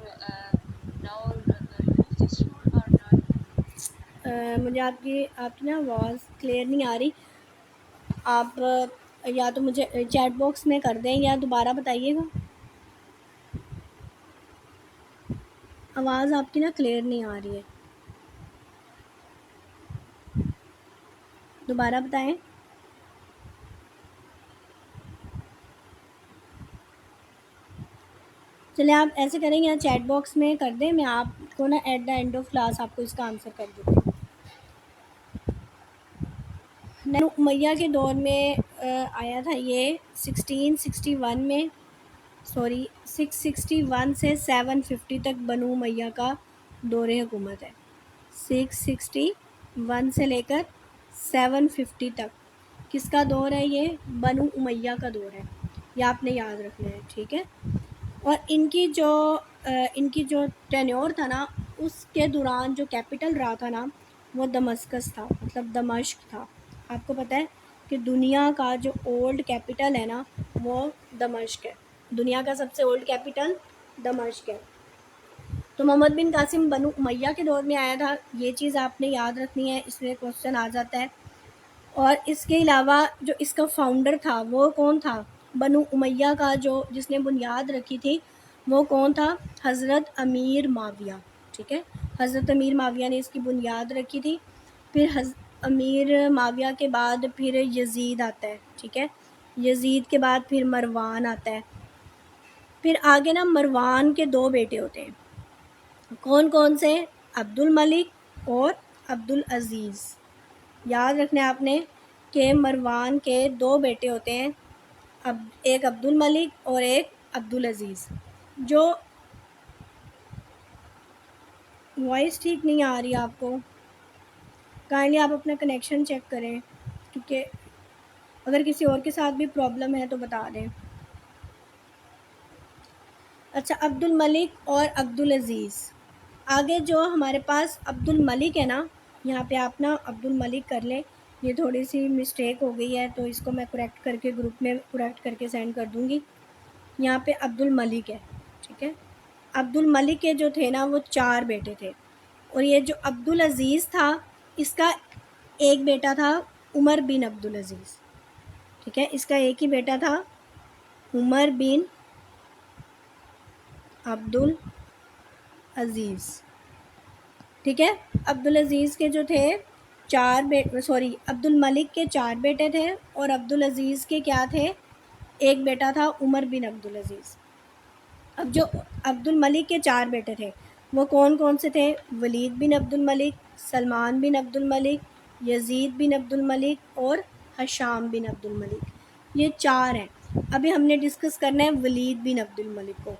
नाउ यूज दिस रूल और नॉट। मुझे आपकी ना आवाज़ क्लियर नहीं आ रही। आप या तो मुझे चैट बॉक्स में कर दें या दोबारा बताइएगा। आवाज़ आपकी ना क्लियर नहीं आ रही है, दोबारा बताएं। चलिए आप ऐसे करेंगे, या चैट बॉक्स में कर दें, मैं आपको ना at the end of class आपको इसका आंसर कर देती हूँ। बनु उमैया के दौर में आया था ये 1661 में, सॉरी 661 से 750 तक बनु उमैया का दौर हुकूमत है। 661 से लेकर 750 तक किसका दौर है? ये बनु उमैया का दौर है, ये आपने याद रखना है, ठीक है। और इनकी जो टेन्योर था ना, उसके दौरान जो कैपिटल रहा था ना वो दमस्कस था, मतलब दमश्क था। आपको पता है कि दुनिया का जो ओल्ड कैपिटल है ना वो दमश्क है, दुनिया का सबसे ओल्ड कैपिटल दमश्क है। तो मोहम्मद बिन कासिम बनु उमैया के दौर में आया था, ये चीज़ आपने याद रखनी है, इसमें क्वेश्चन आ जाता है। और इसके अलावा जो इसका फाउंडर था वो कौन था? बनु उमैया का जो जिसने बुनियाद रखी थी वो कौन था? हज़रत अमीर माविया, ठीक है। हज़रत अमीर माविया ने इसकी बुनियाद रखी थी। फिर अमीर माविया के बाद फिर यज़ीद आता है, ठीक है। यज़ीद के बाद फिर मरवान आता है। फिर आगे ना मरवान के दो बेटे होते हैं, कौन कौन से? अब्दुल मलिक और अब्दुल अज़ीज़। याद रखना है आपने कि मरवान के दो बेटे होते हैं, अब एक अब्दुल मलिक और एक अब्दुल अज़ीज़। जो वॉइस ठीक नहीं आ रही आपको, काइंडली आप अपना कनेक्शन चेक करें, क्योंकि अगर किसी और के साथ भी प्रॉब्लम है तो बता दें। अच्छा, अब्दुल मलिक और अब्दुल अज़ीज़। आगे जो हमारे पास अब्दुल मलिक है ना, यहाँ पे आप ना अब्दुल मलिक कर लें, ये थोड़ी सी मिस्टेक हो गई है तो इसको मैं करेक्ट करके ग्रुप में करेक्ट करके सेंड कर दूँगी। यहाँ पे अब्दुल मलिक है, ठीक है। अब्दुल मलिक के जो थे ना वो 4 बेटे थे, और ये जो अब्दुल अज़ीज़ था इसका एक बेटा था उमर बिन अब्दुल अज़ीज़, ठीक है। इसका एक ही बेटा था उमर बिन अब्दुल अज़ीज़, ठीक है। अब्दुल अज़ीज़ के जो थे अब्दुल मलिक के 4 बेटे थे और अब्दुल अज़ीज़ के क्या थे? एक बेटा था उमर बिन अब्दुल अज़ीज़। अब जो अब्दुल मलिक के 4 बेटे थे वो कौन कौन से थे? वलीद बिन अब्दुल मलिक, सलमान बिन अब्दुल मलिक, यज़ीद बिन अब्दुल मलिक और हशाम बिन अब्दुल मलिक, ये 4 हैं। अभी हमने डिस्कस करना है वलीद बिन अब्दुल मलिक को,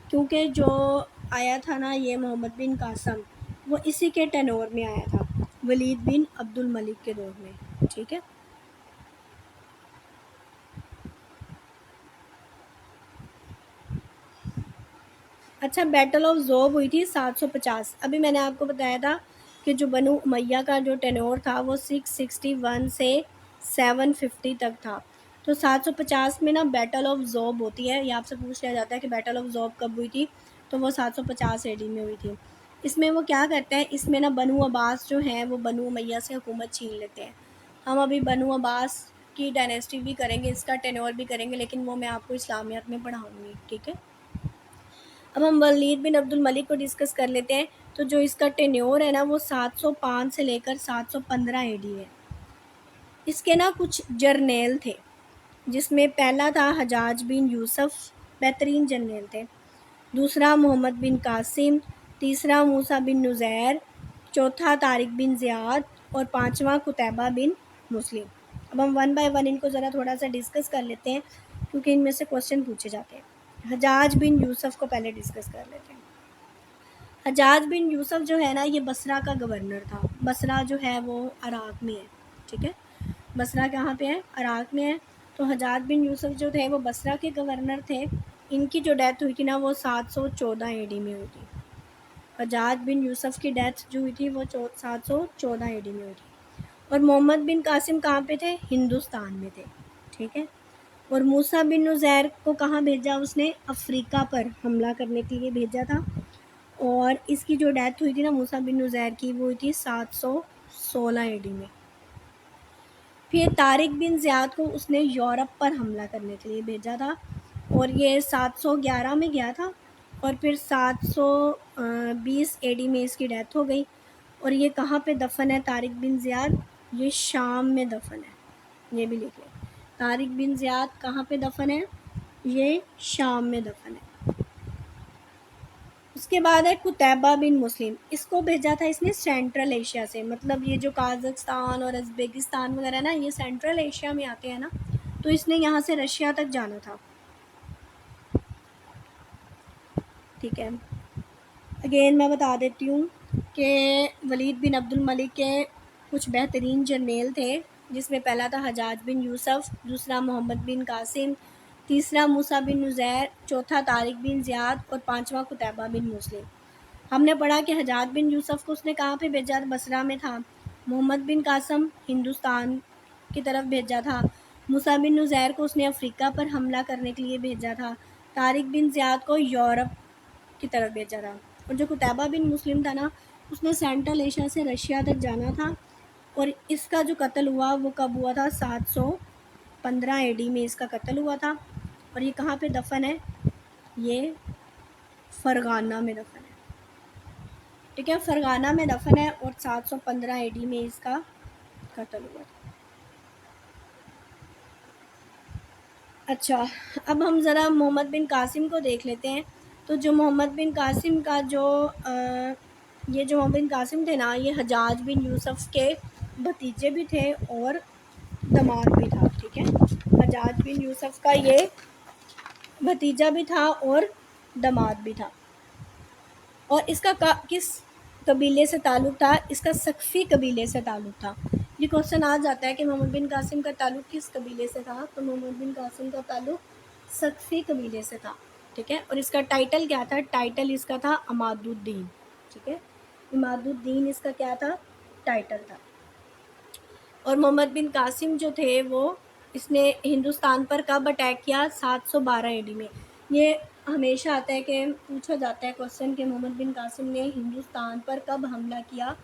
क्योंकि जो आया था ना ये मोहम्मद बिन कासम, वो इसी के टेनोर में आया था, वलीद बिन अब्दुल मलिक के दौर में, ठीक है। अच्छा, बैटल ऑफ ज़ोब हुई थी 750। अभी मैंने आपको बताया था कि जो बनु उमैया का जो टेन्योर था वो 661 से 750 तक था। तो 750 में ना बैटल ऑफ ज़ोब होती है, ये आपसे पूछ लिया जाता है कि बैटल ऑफ ज़ोब कब हुई थी, तो वो 750 AD में हुई थी। इसमें वो क्या करते हैं, इसमें ना बनु अब्बास जो हैं वो बनु उमैया से हुकूमत छीन लेते हैं। हम अभी बनु अब्बास की डायनेस्टी भी करेंगे, इसका टेन्योर भी करेंगे, लेकिन वो मैं आपको इस्लामियत में पढ़ाऊँगी, ठीक है। अब हम वलीद बिन अब्दुल मलिक को डिस्कस कर लेते हैं। तो जो इसका टेन्योर है ना वो 705 से लेकर 715 AD है। इसके ना कुछ जर्नेल थे, जिसमें पहला था हजाज बिन यूसुफ, बेहतरीन जनरल थे। दूसरा मोहम्मद बिन कासिम, तीसरा मूसा बिन नुज़ैर, चौथा तारिक बिन ज़ियाद और पांचवा कुतैबा बिन मुस्लिम। अब हम वन बाय वन इनको ज़रा थोड़ा सा डिस्कस कर लेते हैं क्योंकि इनमें से क्वेश्चन पूछे जाते हैं। हजाज बिन यूसुफ को पहले डिस्कस कर लेते हैं। हजाज बिन यूसुफ जो है ना, ये बसरा का गवर्नर था। बसरा जो है वो इराक़ में है, ठीक है। बसरा कहाँ पे है? इराक़ में है। तो हजाज बिन यूसुफ जो थे वो बसरा के गवर्नर थे। इनकी जो डेथ हुई थी ना वो 714 एडी में हुई थी। हजाज बिन यूसुफ की डेथ जो हुई थी वो 714 एडी में हुई थी। और मोहम्मद बिन कासिम कहाँ पे थे? हिंदुस्तान में थे, ठीक है। और मूसा बिन नुज़ैर को कहाँ भेजा उसने? अफ्रीका पर हमला करने के लिए भेजा था। और इसकी जो डेथ हुई थी ना मूसा बिन नुज़ैर की, वो हुई थी 716 एडी में। फिर तारिक बिन ज़ियाद को उसने यूरोप पर हमला करने के लिए भेजा था और ये 711 में गया था और फिर 720 एडी में इसकी डेथ हो गई। और ये कहाँ पे दफन है तारिक बिन ज़ियाद? ये शाम में दफन है, ये भी लिख लें। तारिक बिन ज़ियाद कहाँ पे दफन है? ये शाम में दफन है। उसके बाद है कुतैबा बिन मुस्लिम। इसको भेजा था इसने सेंट्रल एशिया से, मतलब ये जो काज़ाकिस्तान और उज़्बेकिस्तान वगैरह ना, ये सेंट्रल एशिया में आते हैं ना, तो इसने यहाँ से रशिया तक जाना था, ठीक है। अगेन मैं बता देती हूँ कि वलीद बिन अब्दुल मलिक के कुछ बेहतरीन जर्नेल थे, जिसमें पहला था हजाज बिन यूसुफ, दूसरा मोहम्मद बिन कासिम, तीसरा मूसा बिन नुज़ैर, चौथा तारिक बिन ज़ियाद और पांचवा कुतैबा बिन मुस्लिम। हमने पढ़ा कि हजाज बिन यूसुफ को उसने कहाँ पे भेजा? बसरा में था। मोहम्मद बिन कासिम हिंदुस्तान की तरफ भेजा था। मूसा बिन नुज़ैर को उसने अफ्रीका पर हमला करने के लिए भेजा था। तारिक बिन ज़ियाद को यूरोप की तरफ भेजा था। और जो कुतैबा बिन मुस्लिम था ना, उसने सेंट्रल एशिया से रशिया तक जाना था। और इसका जो कत्ल हुआ वो कब हुआ था? 715 एडी में इसका कत्ल हुआ था। और ये कहाँ पे दफन है? ये फ़रगाना में दफन है, ठीक है। फ़रगाना में दफन है और 715 एडी में इसका कत्ल हुआ था। अच्छा, अब हम ज़रा मोहम्मद बिन कासिम को देख लेते हैं। तो जो मोहम्मद बिन कासिम का ये जो मोहम्मद बिन कासिम थे ना, ये हजाज बिन यूसुफ के भतीजे भी थे और दामाद भी था, ठीक है। हजाज बिन यूसुफ का ये भतीजा भी था और दामाद भी था। और इसका किस कबीले से ताल्लुक़ था? इसका सक्फ़ी कबीले से ताल्लुक़ था। ये क्वेश्चन आ जाता है कि मोहम्मद बिन कासिम का ताल्लुक़ किस कबीले से था? तो मोहम्मद बिन कासिम का ताल्लुक़ सक्फ़ी कबीले से था, ठीक है। और इसका टाइटल क्या था? टाइटल इसका था अमादुद्दीन, ठीक है। इमादुद्दीन इसका क्या था? टाइटल था। और मोहम्मद बिन कासिम जो थे वो इसने हिंदुस्तान पर कब अटैक किया? 712 एडी में। ये हमेशा आता है कि पूछा जाता है क्वेश्चन कि मोहम्मद बिन कासिम ने हिंदुस्तान पर कब हमला किया?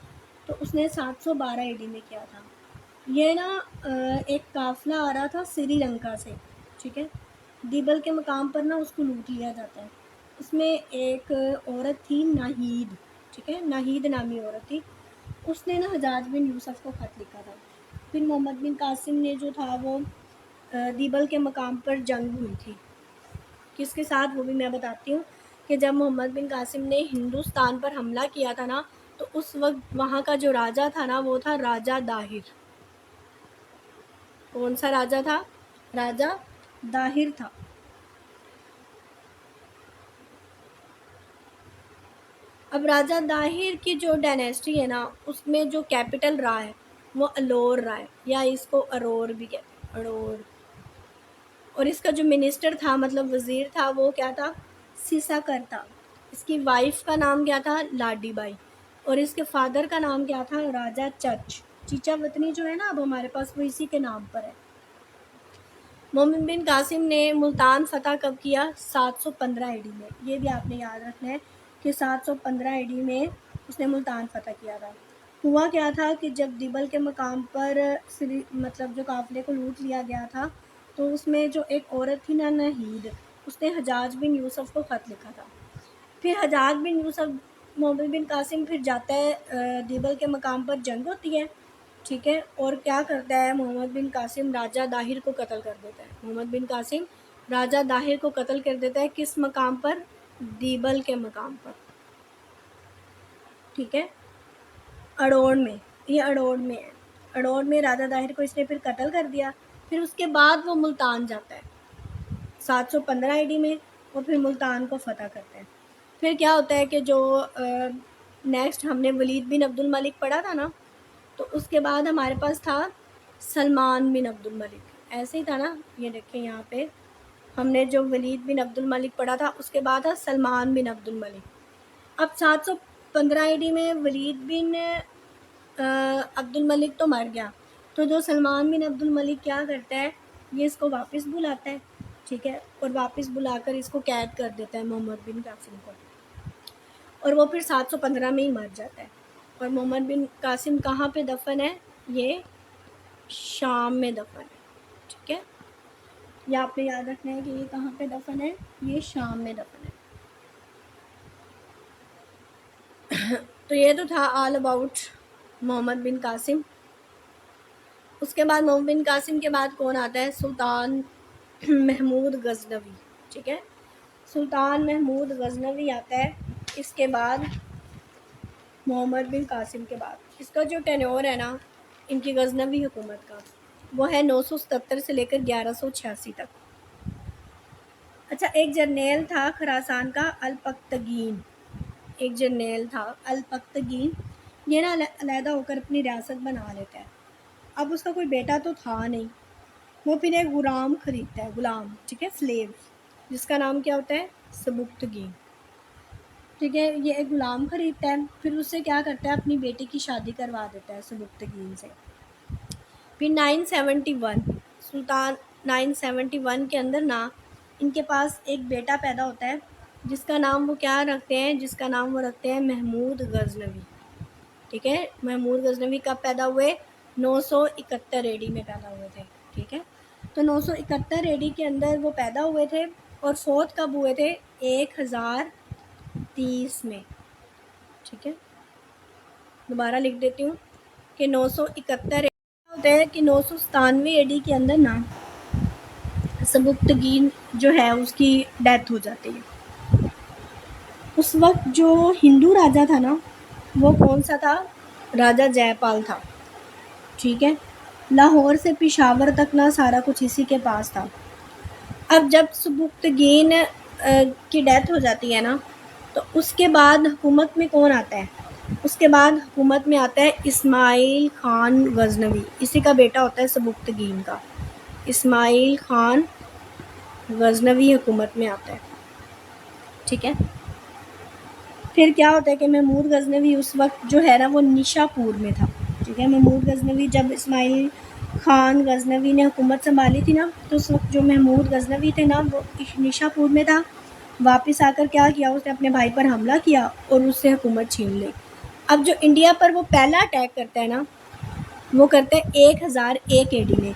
तो उसने 712 एडी में किया था। ये ना एक काफ़िला आ रहा था श्रीलंका से, ठीक है। दीबल के मकाम पर ना उसको लूट लिया जाता है। उसमें एक औरत थी नाहीद, ठीक है, नाहीद नामी औरत थी। उसने ना हजाज बिन यूसुफ को ख़त लिखा था। फिर मोहम्मद बिन कासिम ने जो था वो दीबल के मकाम पर जंग हुई थी। किसके साथ? वो भी मैं बताती हूँ कि जब मोहम्मद बिन कासिम ने हिंदुस्तान पर हमला किया था ना, तो उस वक्त वहाँ का जो राजा था ना, वो था राजा दाहिर। कौन सा राजा था? राजा दाहिर था। अब राजा दाहिर की जो डायनेस्टी है ना, उसमें जो कैपिटल रहा है वो अलोर रहा है, या इसको अरोर भी कहते हैं, अरोर। और इसका जो मिनिस्टर था, मतलब वज़ीर था, वो क्या था? सीसाकर था। इसकी वाइफ का नाम क्या था? लाडी बाई। और इसके फादर का नाम क्या था? राजा चच। चीचा वतनी जो है ना अब हमारे पास, वो इसी के नाम पर है। मोहम्मद बिन कासिम ने मुल्तान फ़तह कब किया? 715 एडी में। ये भी आपने याद रखना है कि 715 एडी में उसने मुल्तान फ़तह किया था। हुआ क्या था कि जब दिबल के मकाम पर मतलब जो काफ़िले को लूट लिया गया था, तो उसमें जो एक औरत थी ना नाहीद, उसने हजाज बिन यूसुफ को ख़त लिखा था। फिर हजाज बिन यूसुफ, मोहम्मद बिन कासिम फिर जाता है दिबल के मकाम पर, जंग होती है, ठीक है। और क्या करता है मोहम्मद बिन कासिम? राजा दाहिर को कत्ल कर देता है। मोहम्मद बिन कासिम राजा दाहिर को कत्ल कर देता है किस मकाम पर? दीबल के मकाम पर, ठीक है, अड़ोड़ में। ये अड़ोड़ में है। अड़ोड़ में राजा दाहिर को इसने फिर कत्ल कर दिया। फिर उसके बाद वो मुल्तान जाता है 715 AD में, और फिर मुल्तान को फ़तह करते हैं। फिर क्या होता है कि जो नेक्स्ट हमने वलीद बिन अब्दुल मलिक पढ़ा था ना, तो उसके बाद हमारे पास था सलमान बिन अब्दुल मलिक, ऐसे ही था ना, ये देखें यहाँ पे हमने जो वलीद बिन अब्दुल मलिक पढ़ा था उसके बाद था सलमान बिन अब्दुल मलिक। अब 715 AD में वलीद बिन अब्दुल मलिक तो मर गया, तो जो सलमान बिन अब्दुल मलिक क्या करता है, ये इसको वापस बुलाता है, ठीक है, और वापस बुलाकर इसको कैद कर देता है मोहम्मद बिन कासिम को, और वो फिर 715 में ही मर जाता है। और मोहम्मद बिन कासिम कहाँ पे दफन है? ये शाम में दफन है, ठीक है, ये आपने याद रखना है कि ये कहाँ पे दफन है, ये शाम में दफन है। तो ये तो था ऑल अबाउट मोहम्मद बिन कासिम। उसके बाद मोहम्मद बिन कासिम के बाद कौन आता है? सुल्तान महमूद गजनवी, ठीक है, सुल्तान महमूद गजनवी आता है इसके बाद मोहम्मद बिन कासिम के बाद। इसका जो टेन्योर है ना इनकी गजनवी हुकूमत का, वो है 977 से लेकर 1186 तक। अच्छा, एक जर्नेल था खरासान का अलपख्तगीन, एक जर्नेल था अलपख्तगीन, ये ना अलहदा होकर अपनी रियासत बना लेता है। अब उसका कोई बेटा तो था नहीं, वो फिर एक गुलाम खरीदता है, गुलाम, ठीक है, स्लेव, जिसका नाम क्या होता है? सबुक्तगीन, ठीक है, ये एक गुलाम खरीदता है, फिर उससे क्या करता है, अपनी बेटी की शादी करवा देता है सबुक्तगीन से। फिर 971 सुल्तान 971 के अंदर ना इनके पास एक बेटा पैदा होता है, जिसका नाम वो क्या रखते हैं? जिसका नाम वो रखते हैं महमूद गजनवी, ठीक है। महमूद गजनवी कब पैदा हुए? 971 AD में पैदा हुए थे, ठीक है। तो 971 AD के अंदर वो पैदा हुए थे, और फोर्थ कब हुए थे? 1030 में, ठीक है। दोबारा लिख देती हूँ कि 971 होता है कि 997 AD के अंदर ना सबुक्तगीन जो है उसकी डेथ हो जाती है। उस वक्त जो हिंदू राजा था ना, वो कौन सा था? राजा जयपाल था, ठीक है। लाहौर से पेशावर तक ना सारा कुछ इसी के पास था। अब जब सबुक्तगीन की डेथ हो जाती है ना, तो उसके बाद हुकूमत में कौन आता है? उसके बाद हुकूमत में आता है इस्माइल खान गजनवी, इसी का बेटा होता है सबुक्तगीन का, इस्माइल खान गजनवी हुकूमत में आता है, ठीक है। फिर क्या होता है कि महमूद गजनवी उस वक्त जो है ना वो निशापुर में था, ठीक है। महमूद गजनवी जब इस्माइल खान गजनवी ने हुकूमत संभाली थी ना, तो उस वक्त जो महमूद गजनवी थे ना वो निशापुर में था। वापस आकर क्या किया, उसने अपने भाई पर हमला किया और उससे हुकूमत छीन ली। अब जो इंडिया पर वो पहला अटैक करता है ना, वो करते हैं 1001 AD में।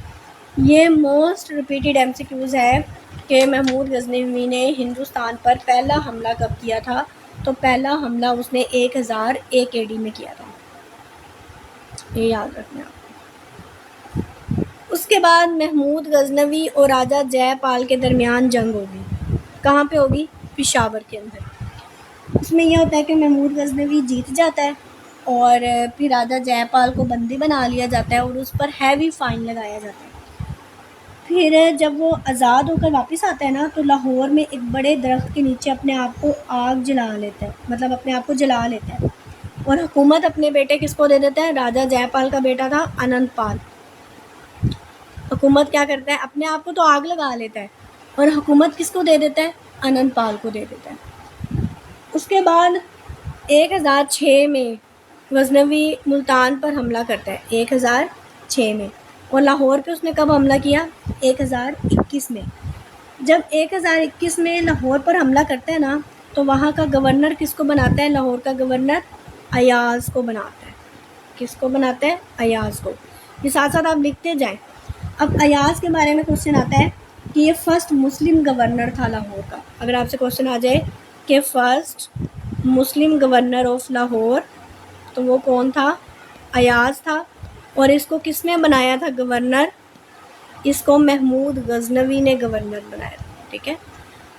ये मोस्ट रिपीटेड MCQs है कि महमूद गजनवी ने हिंदुस्तान पर पहला हमला कब किया था? तो पहला हमला उसने 1001 AD में किया था, ये याद रखना आपको। उसके बाद महमूद गजनवी और राजा जयपाल के दरमियान जंग होगी। कहाँ पे होगी? पेशावर के अंदर। उसमें यह होता है कि महमूद गजनवी जीत जाता है, और फिर राजा जयपाल को बंदी बना लिया जाता है और उस पर हैवी फ़ाइन लगाया जाता है। फिर जब वो आज़ाद होकर वापस आता है ना, तो लाहौर में एक बड़े दरख्त के नीचे अपने आप को आग जला लेता है, मतलब अपने आप को जला लेता है, और हुकूमत अपने बेटे किसको दे देता है? राजा जयपाल का बेटा था अनंतपाल। हुकूमत क्या करता है? अपने आप को तो आग लगा लेता है, और हुकूमत किसको दे देता है? अनंतपाल को दे देता है। उसके बाद 1006 में गजनवी मुल्तान पर हमला करता है, 1006 में, और लाहौर पे उसने कब हमला किया? 1021 में। जब 1021 में लाहौर पर हमला करता है ना, तो वहाँ का गवर्नर किसको बनाता है? लाहौर का गवर्नर अयाज को बनाता है। किसको बनाता है? अयाज को। ये साथ साथ आप लिखते जाएं। अब अयाज के बारे में क्वेश्चन आता है कि ये फर्स्ट मुस्लिम गवर्नर था लाहौर का। अगर आपसे क्वेश्चन आ जाए कि first Muslim governor of Lahore, तो वो कौन था? अयाज था। और इसको किसने बनाया था गवर्नर? इसको महमूद गजनवी ने गवर्नर बनाया था, ठीक है।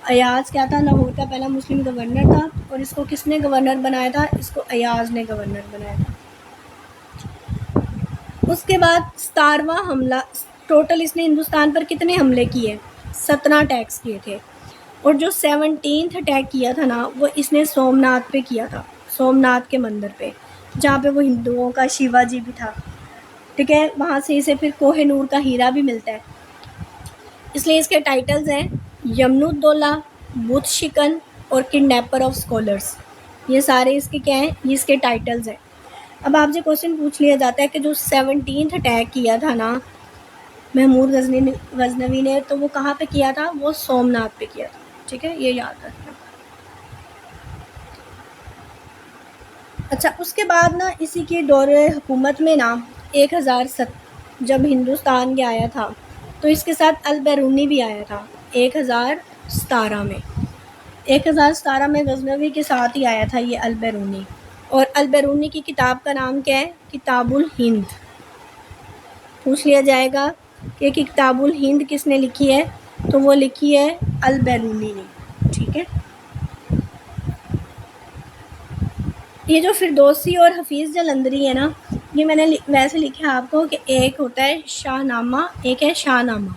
अयाज क्या था? लाहौर का पहला मुस्लिम गवर्नर था, और इसको किसने गवर्नर बनाया था? इसको अयाज ने गवर्नर बनाया था। उसके बाद 17वां हमला, टोटल इसने हिंदुस्तान पर कितने हमले किए? 17 अटैक्स किए थे। और जो 17th अटैक किया था ना, वो इसने सोमनाथ पे किया था, सोमनाथ के मंदिर पे, जहाँ पे वो हिंदुओं का शिवाजी भी था, ठीक है। वहाँ से इसे फिर कोहिनूर का हीरा भी मिलता है। इसलिए इसके टाइटल्स हैं यमनुद्दौला, बुत शिकन और किडनैपर ऑफ स्कॉलर्स। ये सारे इसके क्या हैं? ये इसके टाइटल्स हैं। अब आपसे क्वेश्चन पूछ लिया जाता है कि जो 17th अटैक किया था ना महमूद गजनवी ने, तो वो कहाँ पे किया था? वो सोमनाथ पे किया था, ठीक है, ये याद रखना। अच्छा, उसके बाद ना इसी के दौरे हुकूमत में ना 1007 जब हिंदुस्तान के आया था, तो इसके साथ अल बैरूनी भी आया था 1017 में। 1017 में गजनवी के साथ ही आया था ये अल बैरूनी। और अल बैरूनी की किताब का नाम क्या है? किताबुल हिंद। पूछ लिया जाएगा कि किताबुल हिंद किसने लिखी है, तो वो लिखी है अल बैरूनी ने, ठीक है। ये जो फिरदौसी और हफीज़ जलंधरी है ना, ये मैंने वैसे लिखा है आपको कि एक होता है शाहनामा, एक है शाहनामा,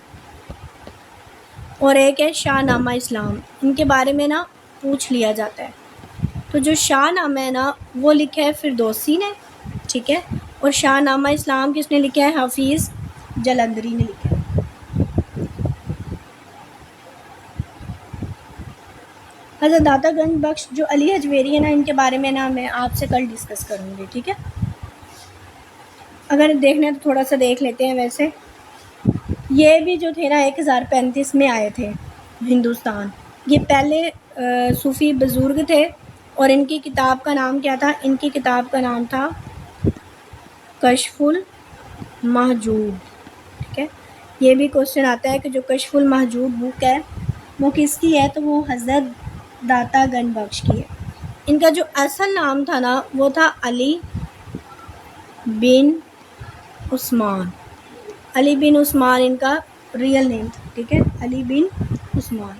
और एक है शाहनामा इस्लाम। इनके बारे में ना पूछ लिया जाता है। तो जो शाहनामा है ना, वो लिखा है फिरदौसी ने, ठीक है। और शाहनामा इस्लाम किसने लिखा है? हफीज़ जलंधरी ने लिखा है। हज़रत दाता गंज बख्श जो अली हजवेरी है ना, इनके बारे में ना मैं आपसे कल डिस्कस करूँगी, ठीक है। अगर देखना है तो थोड़ा सा देख लेते हैं। वैसे ये भी जो थे ना 1035 में आए थे हिंदुस्तान। ये पहले सूफ़ी बुज़ुर्ग थे, और इनकी किताब का नाम क्या था? इनकी किताब का नाम था कशफुल महजूब, ठीक है। ये भी क्वेश्चन आता है कि जो कशफुल महजूब बुक है वो किसकी है, तो वो हज़रत दाता गंज बख्श की है। इनका जो असल नाम था ना, वो था अली बिन उस्मान। अली बिन उस्मान इनका रियल नेम था, ठीक है, अली बिन उस्मान।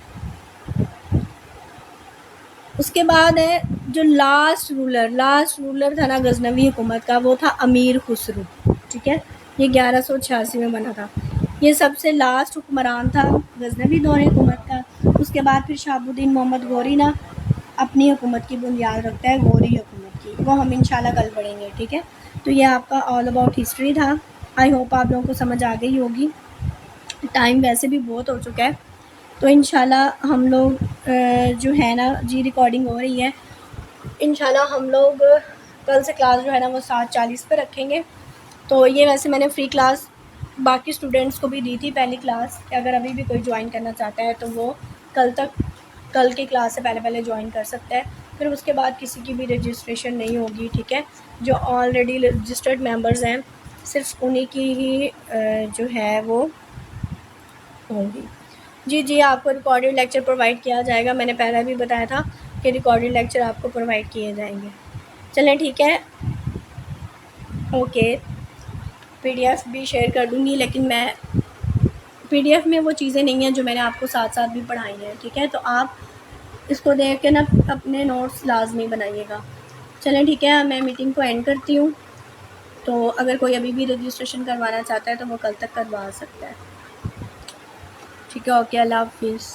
उसके बाद है जो लास्ट रूलर था ना गजनवी हुकूमत का, वो था अमीर खुसरू, ठीक है। ये 1186 में बना था। ये सबसे लास्ट हुक्मरान था गजनवी दौर हुकूमत का। उसके बाद फिर शहाबुद्दीन मोहम्मद गौरी ना अपनी हुकूमत की बुनियाद रखता है, गौरी हुकूमत की, वो हम इंशाल्लाह कल पढ़ेंगे, ठीक है। तो ये आपका ऑल अबाउट हिस्ट्री था। आई होप आप लोगों को समझ आ गई होगी। टाइम वैसे भी बहुत हो चुका है, तो इंशाल्लाह हम लोग जो है ना जी रिकॉर्डिंग हो रही है, इंशाल्लाह हम लोग कल से क्लास जो है ना वो 7:40 पे रखेंगे। तो ये वैसे मैंने फ्री क्लास बाकी स्टूडेंट्स को भी दी थी पहली क्लास, कि अगर अभी भी कोई ज्वाइन करना चाहता है तो वो कल की क्लास से पहले ज्वाइन कर सकता है। फिर उसके बाद किसी की भी रजिस्ट्रेशन नहीं होगी, ठीक है। जो ऑलरेडी रजिस्टर्ड मेंबर्स हैं सिर्फ उन्हीं की ही जो है वो होंगी। जी, आपको रिकॉर्डेड लेक्चर प्रोवाइड किया जाएगा। मैंने पहले भी बताया था कि रिकॉर्डेड लेक्चर आपको प्रोवाइड किए जाएंगे। चलें, ठीक है, ओके। पीडीएफ भी शेयर कर दूँगी, लेकिन मैं पीडीएफ में वो चीज़ें नहीं हैं जो मैंने आपको साथ साथ भी पढ़ाई हैं, ठीक है। तो आप इसको देख के ना अपने नोट्स लाजमी बनाइएगा। चलें, ठीक है, मैं मीटिंग को एंड करती हूँ। तो अगर कोई अभी भी रजिस्ट्रेशन करवाना चाहता है तो वो कल तक करवा सकता है, ठीक है। ओके, अल्लाह हाफिज़।